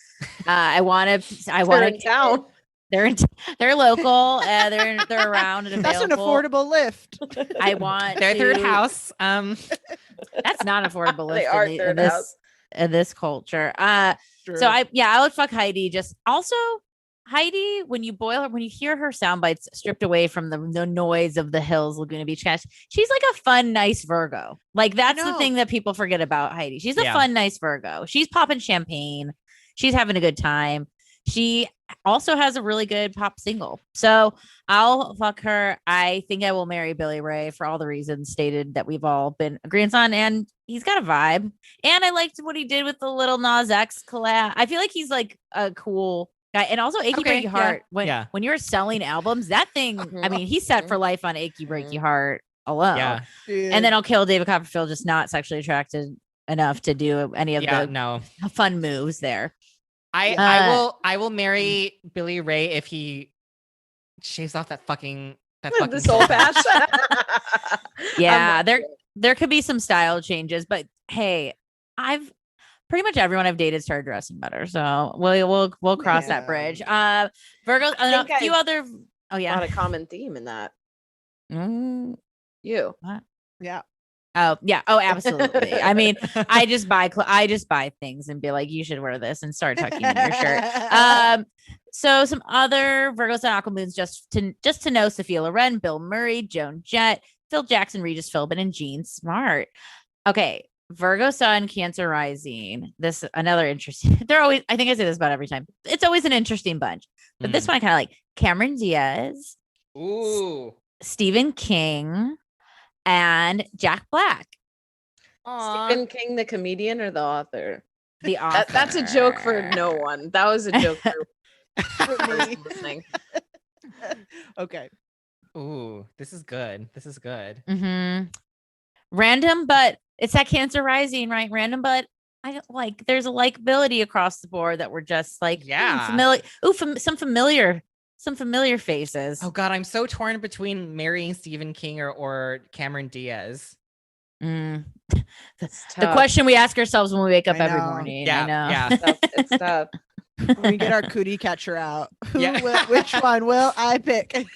I want They're in to. town. They're local. They're around and That's an available. affordable lift. I want Their third to- house. That's not affordable. They lift are in, the- third in this house. in this culture. True. So I would fuck Heidi. Just also Heidi, when you boil her, when you hear her sound bites stripped away from the noise of the Hills Laguna Beach cast, she's like a fun, nice Virgo. Like that's the know. thing that people forget about Heidi. She's a Yeah. fun, nice Virgo. She's popping champagne. She's having a good time. She also has a really good pop single. So I'll fuck her. I think I will marry Billy Ray for all the reasons stated that we've all been agreeing on. And he's got a vibe. And I liked what he did with the little Nas X collab. I feel like he's like a cool guy. And also Achy Okay, Breaky Heart. yeah. When you're selling albums, that thing, I mean, he's set for life on Achy Breaky Heart alone. Yeah. Dude. And then I'll kill David Copperfield, just not sexually attracted enough to do any of Yeah. the No. fun moves there. I will marry Billy Ray if he shaves off that fucking The soul patch. Yeah, there could be some style changes, but hey, I've pretty much everyone I've dated started dressing better, so we'll cross that Yeah. bridge. Virgo, a think few I other. Oh yeah. Not a common theme in that. Mm, You. yeah. oh yeah. Oh, absolutely. I mean, I just buy things and be like, you should wear this and start tucking in your shirt. So some other Virgos and Aquamoons just to know: Sophia Loren, Bill Murray, Joan Jett, Phil Jackson, Regis Philbin, and Jean Smart. Okay, Virgo Sun, Cancer Rising. This another interesting. They're always. I think I say this about every time. It's always an interesting bunch, but this one I kind of like. Cameron Diaz, Ooh. Stephen King, and Jack Black. Aw. Stephen King, the comedian or the author? The author. That's a joke for no one. That was a joke for Me. listening. Okay. Ooh, this is good. This is good. Mm-hmm. Random, but it's that Cancer Rising, right? Random, but I don't like. There's a likability across the board that we're just like, Yeah. familiar. Ooh, some familiar faces. Oh God, I'm so torn between marrying Stephen King or Cameron Diaz. Mm. It's The tough. question we ask ourselves when we wake up I every know. morning. Yeah, I know. yeah. It's tough. It's tough. When we get our cootie catcher out, Yeah. which one will I pick?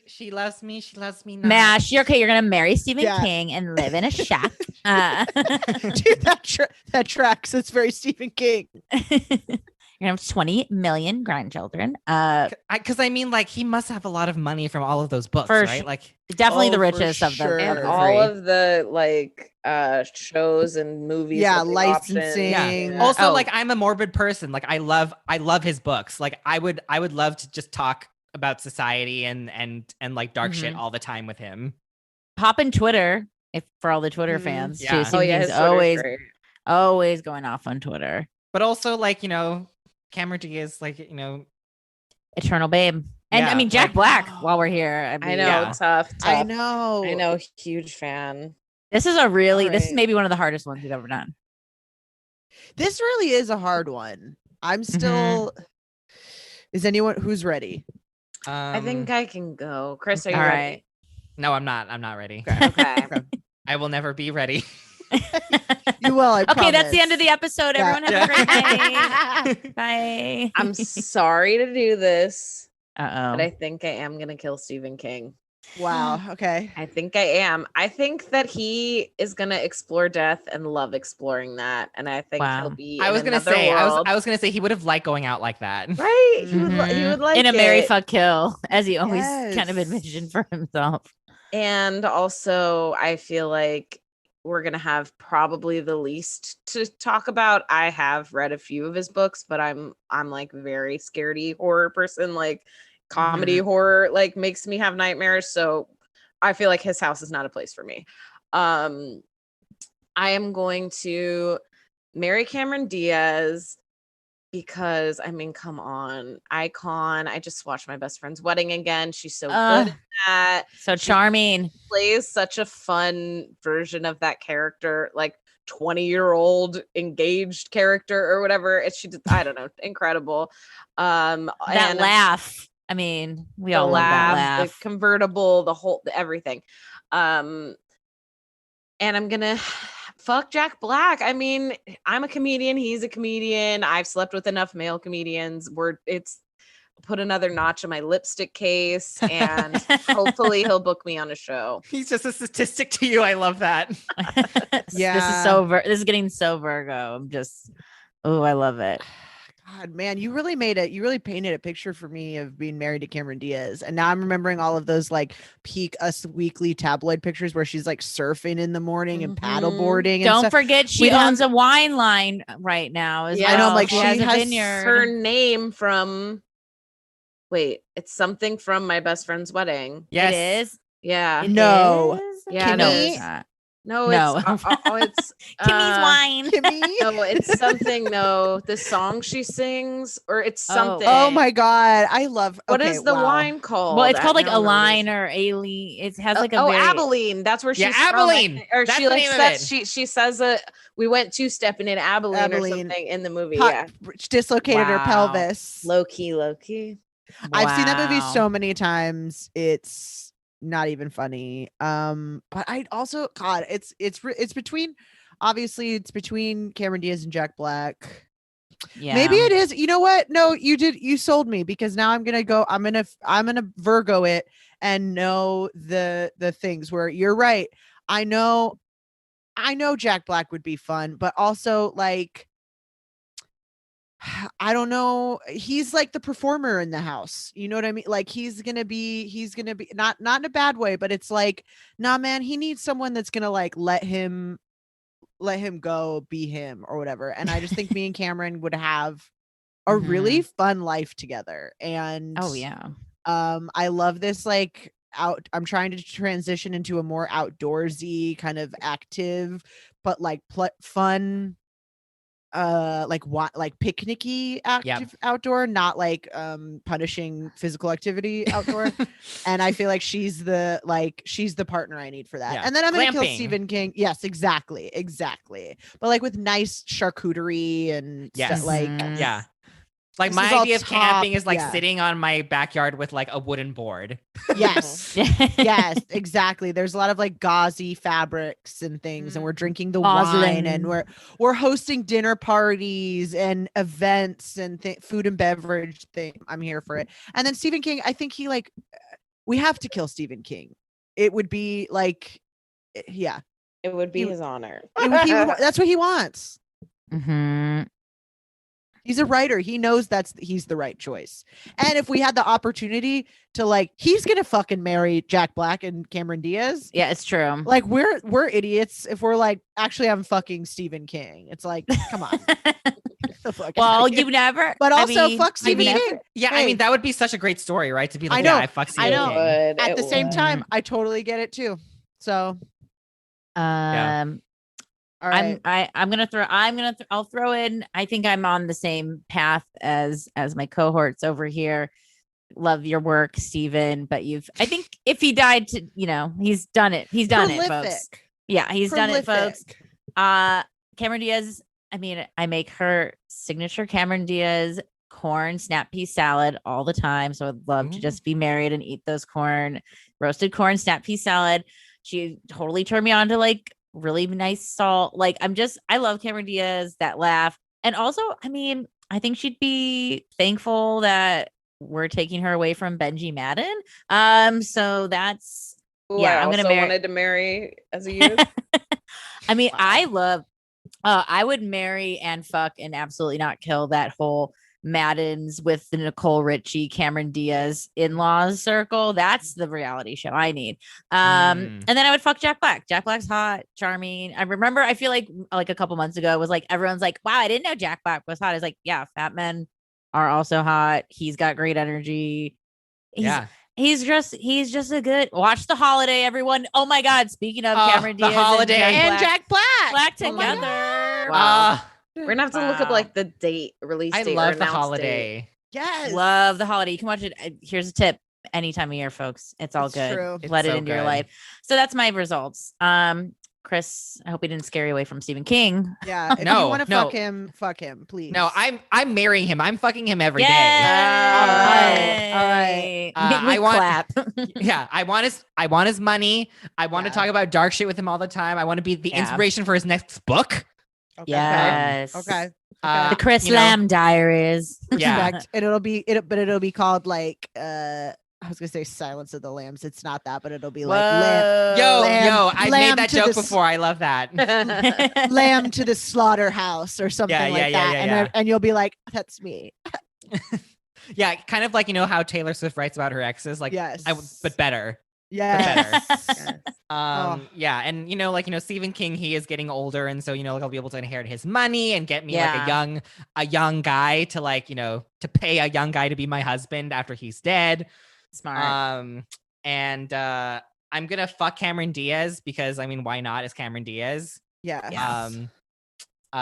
She loves me. She loves me not. Mash, you're okay. You're gonna marry Stephen Yeah. King and live in a shack. Dude, that tracks. It's very Stephen King. You're gonna have 20 million grandchildren. Because I mean, like, he must have a lot of money from all of those books, For right? sure. Like, Definitely Oh, the for richest of sure. the And of the all three. of the like shows and movies. Yeah, with the licensing. options. Yeah. also, Oh. like, I'm a morbid person. Like, I love his books. Like, I would love to just talk about society and like dark shit Mhm. all the time with him. Pop in Twitter if for all the Twitter Mhm. fans. Yeah. Too. Oh Stephen yeah, King's his Twitter's always great. always going off on Twitter. But also, like, Cameron Diaz, like, Eternal Babe. And I Yeah, mean Jack like- Black while we're here. I know, Yeah. tough. I know. I know, huge fan. This is this is Alright. maybe one of the hardest ones we've ever done. This really is a hard one. I'm still. Is anyone who's ready? I think I can go. Chris, are you All ready? right. No, I'm not. I'm not ready. Okay. I will never be ready. You will. I Okay, that's the end of promise. the episode. Yeah. Everyone have a great night. Bye. I'm sorry to do this, Uh-oh. but I think I am gonna kill Stephen King. Wow. Okay. I think I am. I think that he is gonna explore death and love exploring that, and I think Wow. he'll be. I in was gonna another say, world. I was gonna say he would have liked going out like that. right. He would. He Mhm. would like in a Mary it. fuck kill, as he always kind of Yes. envisioned for himself. And also, I feel like we're going to have probably the least to talk about. I have read a few of his books, but I'm like very scaredy horror person. Like comedy horror like makes me have nightmares. So I feel like his house is not a place for me. I am going to marry Cameron Diaz because I mean, come on, icon. I just watched My Best Friend's Wedding again. She's so good at that. So charming. Plays such a fun version of that character, like 20-year-old engaged character or whatever. I don't know, incredible. That laugh. I mean, we all love that laugh. The convertible, everything. And I'm gonna fuck Jack Black. I mean, I'm a comedian. He's a comedian. I've slept with enough male comedians. It's put another notch in my lipstick case, and hopefully he'll book me on a show. He's just a statistic to you. I love that. Yeah. This is getting so Virgo. I'm just, I love it. God, man, you really painted a picture for me of being married to Cameron Diaz. And now I'm remembering all of those like peak Us Weekly tabloid pictures where she's like surfing in the morning and paddleboarding. And Don't stuff. forget she owns a wine line right now. I know, like she has a vineyard. Her name from, it's something from My Best Friend's Wedding. Yes. It is. Yeah. No. Yeah. Kimmy? No, it's Kimmy's wine. Kimmy? No, it's something. No, the song she sings, or it's something. Oh my God, I love. What is the wine called? Well, it's called like Aline or Aileen. It has like a Abilene. That's where she's Abilene. Or That's she the like name of says it. she says we went two-stepping in Abilene or something in the movie. Dislocated her pelvis. Low key. I've seen that movie so many times. It's not even funny. But I also, God, it's between, obviously it's between Cameron Diaz and Jack Black. Yeah, maybe it is. You know what? No, you sold me, because now I'm gonna Virgo it and know the things where you're right. I know Jack Black would be fun, but also like, I don't know. He's like the performer in the house. You know what I mean? Like he's gonna be not in a bad way, but it's like, nah, man, he needs someone that's gonna like let him go be him or whatever. And I just think me and Cameron would have a really fun life together. And I love this like I'm trying to transition into a more outdoorsy kind of active, but like fun, like picnicky active outdoor, not like punishing physical activity outdoor. And I feel like she's the partner I need for that. And then I'm gonna kill Stephen King. Yes, exactly. But like with nice charcuterie and stuff, like like my idea of camping is like sitting on my backyard with like a wooden board. Yes. Yes, exactly. There's a lot of like gauzy fabrics and things, and we're drinking the wine, and we're hosting dinner parties and events and food and beverage thing. I'm here for it. And then Stephen King, I think we have to kill Stephen King. It would be like, it would be his honor. That's what he wants. Mm-hmm. He's a writer. He knows he's the right choice. And if we had the opportunity to like, he's going to fucking marry Jack Black and Cameron Diaz. Yeah, it's true. Like we're idiots if we're like, actually I'm fucking Stephen King. It's like, come on. Well, you never, but also fuck Stephen King. Yeah. Hey. I mean, that would be such a great story, right? To be like, I fuck Stephen King. At the same time, I totally get it too. So, all right. I'll throw in, I think I'm on the same path as my cohorts over here. Love your work, Steven, but I think if he died he's done it. He's done it, folks. Yeah, he's done it, folks. Cameron Diaz, I mean, I make her signature Cameron Diaz corn snap pea salad all the time. So I'd love to just be married and eat those roasted corn snap pea salad. She totally turned me on to like really nice salt. Like I love Cameron Diaz, that laugh. And also, I mean, I think she'd be thankful that we're taking her away from Benji Madden. So that's, I wanted to marry as a youth. I mean, wow. I would marry and fuck and absolutely not kill that whole Madden's with the Nicole Richie, Cameron Diaz in-laws circle. That's the reality show I need. And then I would fuck Jack Black. Jack Black's hot, charming. I remember, I feel like a couple months ago, it was like everyone's like, wow, I didn't know Jack Black was hot. I was like, yeah, fat men are also hot. He's got great energy. He's just a good watch. The Holiday, everyone. Oh my God. Speaking of Cameron Diaz, The Holiday and Jack Black together. Wow. We're gonna have to look up Wow. like the date, release I date. love or The announced Holiday. date. Yes. Love The Holiday. You can watch it. Here's a tip. Any time of year, folks. It's all It's good. true. Let It's it so into your good. life. So that's my results. Chris, I hope we didn't scare you away from Stephen King. Yeah. If you No, want to no. fuck him, please. No, I'm marrying him. I'm fucking him every day. Yay! All right. We I want- clap. Yeah, I want his money. I want to talk about dark shit with him all the time. I want to be the Yeah. inspiration for his next book. Okay. Yes. Okay. The Chris you know, Lamb Diaries. Yeah. Respect. And it'll be called like I was gonna say Silence of the Lambs. It's not that, but it'll be like Yo, Lamb- I lamb made that to joke the before. I love that. Lamb to the slaughterhouse or something Yeah, like yeah, that. yeah, and yeah. and you'll be like, that's me. Yeah, kind of like how Taylor Swift writes about her exes, like Yes. but better. Yes. Yes. Yeah, and Stephen King, he is getting older, and so like I'll be able to inherit his money and get me like a young guy to to pay a young guy to be my husband after he's dead. Smart. And I'm gonna fuck Cameron Diaz because why not? It's Cameron Diaz. Yeah. Yes.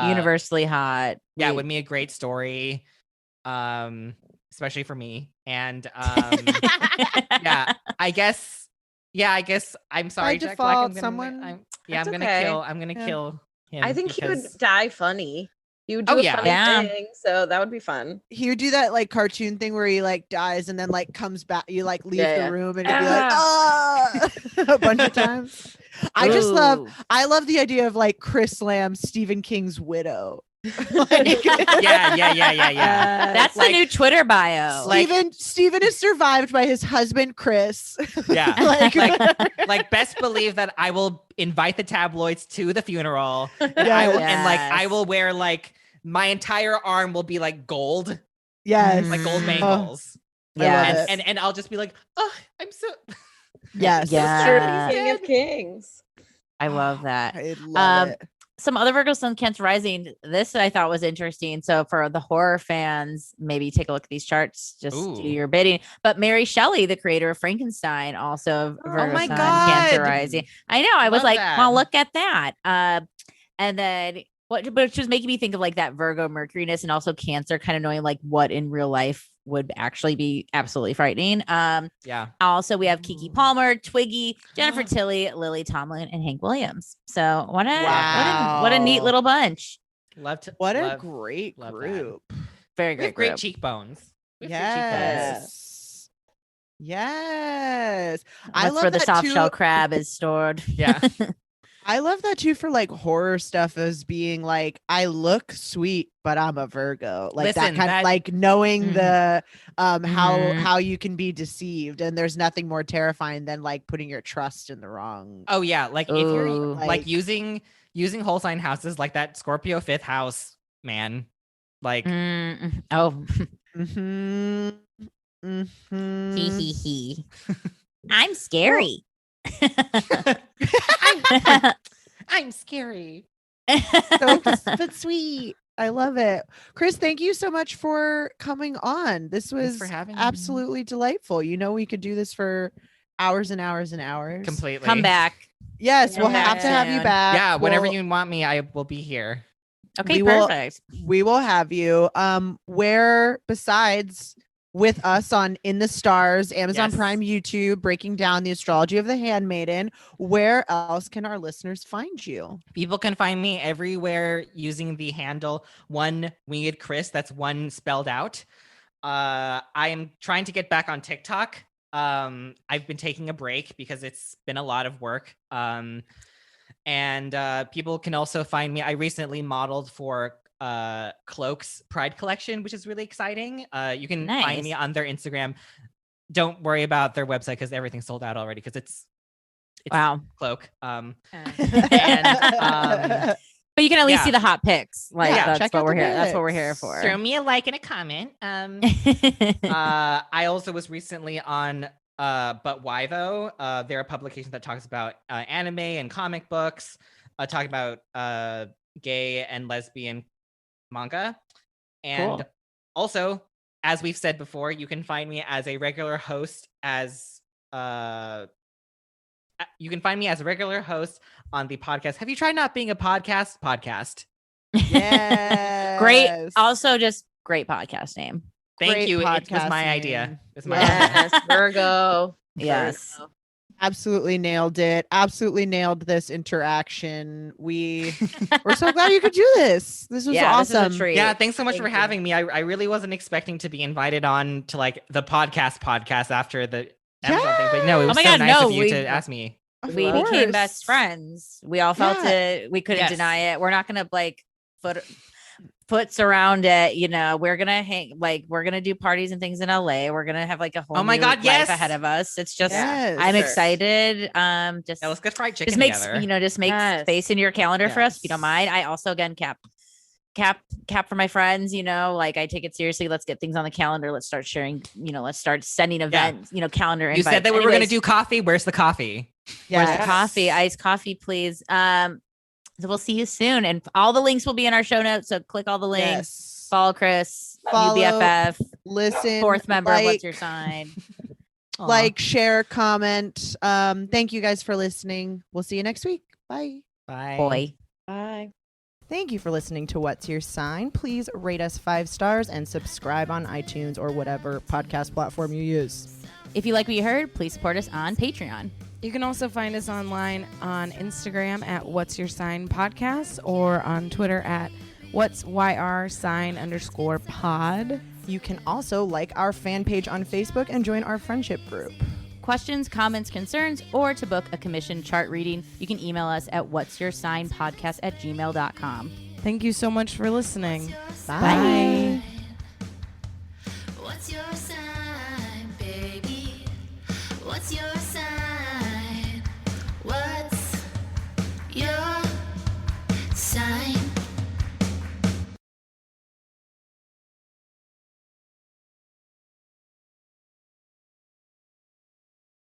Universally hot. Yeah, it would be a great story. Especially for me. And yeah, I guess I'm sorry, Jack Black. default, I'm That's gonna okay. kill him. I think he would because- die funny. He would do Oh, a yeah. funny Yeah. thing, so that would be fun. He would do that like cartoon thing where he like dies and then like comes back. You like leave Yeah, the yeah. room and you'd be like, ah, a bunch of times. I love the idea of like Chris Lamb, Stephen King's widow. Like- yeah. That's Like- the new Twitter bio. Like- Steven is survived by his husband Chris. Yeah. Like- Like best believe that I will invite the tabloids to the funeral. And Yes. I will wear like my entire arm will be like gold, Yes. like gold Mm. bangles. I love Yes. it. And I'll just be like, oh, I'm so Yes. Yeah. Sure, King of Kings. I love that. I love it. Some other Virgo Sun Cancer Rising. This I thought was interesting. So for the horror fans, maybe take a look at these charts. Just Ooh. do your bidding. But Mary Shelley, the creator of Frankenstein, also Virgo my Sun God. Cancer Rising. I know. I was Love like, that. well, look at that. And then but she was making me think of like that Virgo Mercuryness and also Cancer, kind of knowing like what in real life would actually be absolutely frightening. yeah. Also, we have Kiki Palmer, Twiggy, Jennifer Tilly, Lily Tomlin, and Hank Williams. So what a neat Wow. little bunch. What a love- great love that. group. Very We have great great group. cheekbones. We have great cheekbones. Yes. Yes. I That's love where the that soft too. shell crab is stored. Yeah. I love that too for like horror stuff as being like, I look sweet, but I'm a Virgo. Like Listen, that kind that- of like knowing the Mhm. how you can be deceived. And there's nothing more terrifying than like putting your trust in the wrong. Oh yeah, like if you're Ooh. like using whole sign houses like that Scorpio 5th house, man. Like Mm, oh, Mm-hmm. Mm-hmm. hee hee hee. I'm scary. I'm scary. So but sweet. I love it. Chris, thank you so much for coming on. This was for having me. absolutely delightful. We could do this for hours and hours and hours. Completely. Come back. Yes, we'll have to have you Yeah. back. Yeah, whenever We'll- you want me, I will be here. Okay, We will- perfect. we will have you. Where besides with us on In the Stars, Amazon Yes. Prime, YouTube, breaking down the astrology of the handmaiden, where else can our listeners find you? People can find me everywhere using the handle One Winged Chris. That's one spelled out. I am trying to get back on TikTok. I've been taking a break because it's been a lot of work. And people can also find me. I recently modeled for Cloak's Pride collection, which is really exciting. You can find me Nice. on their Instagram. Don't worry about their website because everything's sold out already because it's Wow. Cloak. Uh, And But you can at least Yeah. see the hot pics. Like Yeah, that's check what out we're the here. That's what we're pics. here for. Throw me a like and a comment. I also was recently on But Why Though? They're a publication that talks about anime and comic books, talking about gay and lesbian manga. And Cool. also, as we've said before, you can find me as a regular host on the podcast. Have you tried not being a podcast? Yes. Great. Also, just great podcast name. Thank Great you. It was podcast my name. idea. It was my idea. Yes, Virgo. Yes. Virgo. Absolutely nailed it. Absolutely nailed this interaction. We're so glad you could do this. This was Yeah, awesome. this is a treat. Yeah, thanks so much for Thank you. having me. I really wasn't expecting to be invited on to like the podcast after the Amazon thing, but no, it Oh was my so God, nice no, of you we- to ask me. We Of became course. best friends. We all felt Yeah. it. We couldn't Yes. deny it. We're not gonna like foots around it. You know, we're gonna we're gonna do parties and things in LA. We're gonna have like a whole Oh my new God, life yes. ahead of us. It's just Yes. I'm Sure. excited. Just Yeah, let's get fried chicken just makes together. just make Yes. space in your calendar for us if you don't Yes. mind. I also again cap for my friends, like I take it seriously. Let's get things on the calendar. Let's start sharing, let's start sending events, calendar You invites. said that we were going to Anyways, do coffee. Where's the coffee? where's Yes. the coffee? Iced coffee, please. So we'll see you soon. And all the links will be in our show notes. So click all the links. Yes. Follow Chris, Follow, UBFF, Listen. fourth member. like, What's your sign? Aw. Like, share, comment. Thank you guys for listening. We'll see you next week. Bye. Bye. Boy. Bye. Thank you for listening to What's Your Sign. Please rate us 5 stars and subscribe on iTunes or whatever podcast platform you use. If you like what you heard, please support us on Patreon. You can also find us online on Instagram at What's Your Sign Podcast or on Twitter at What's YR sign_pod. You can also like our fan page on Facebook and join our friendship group. Questions, comments, concerns, or to book a commission chart reading, you can email us at what'syoursignpodcast@gmail.com. Thank you so much for listening. Bye. What's your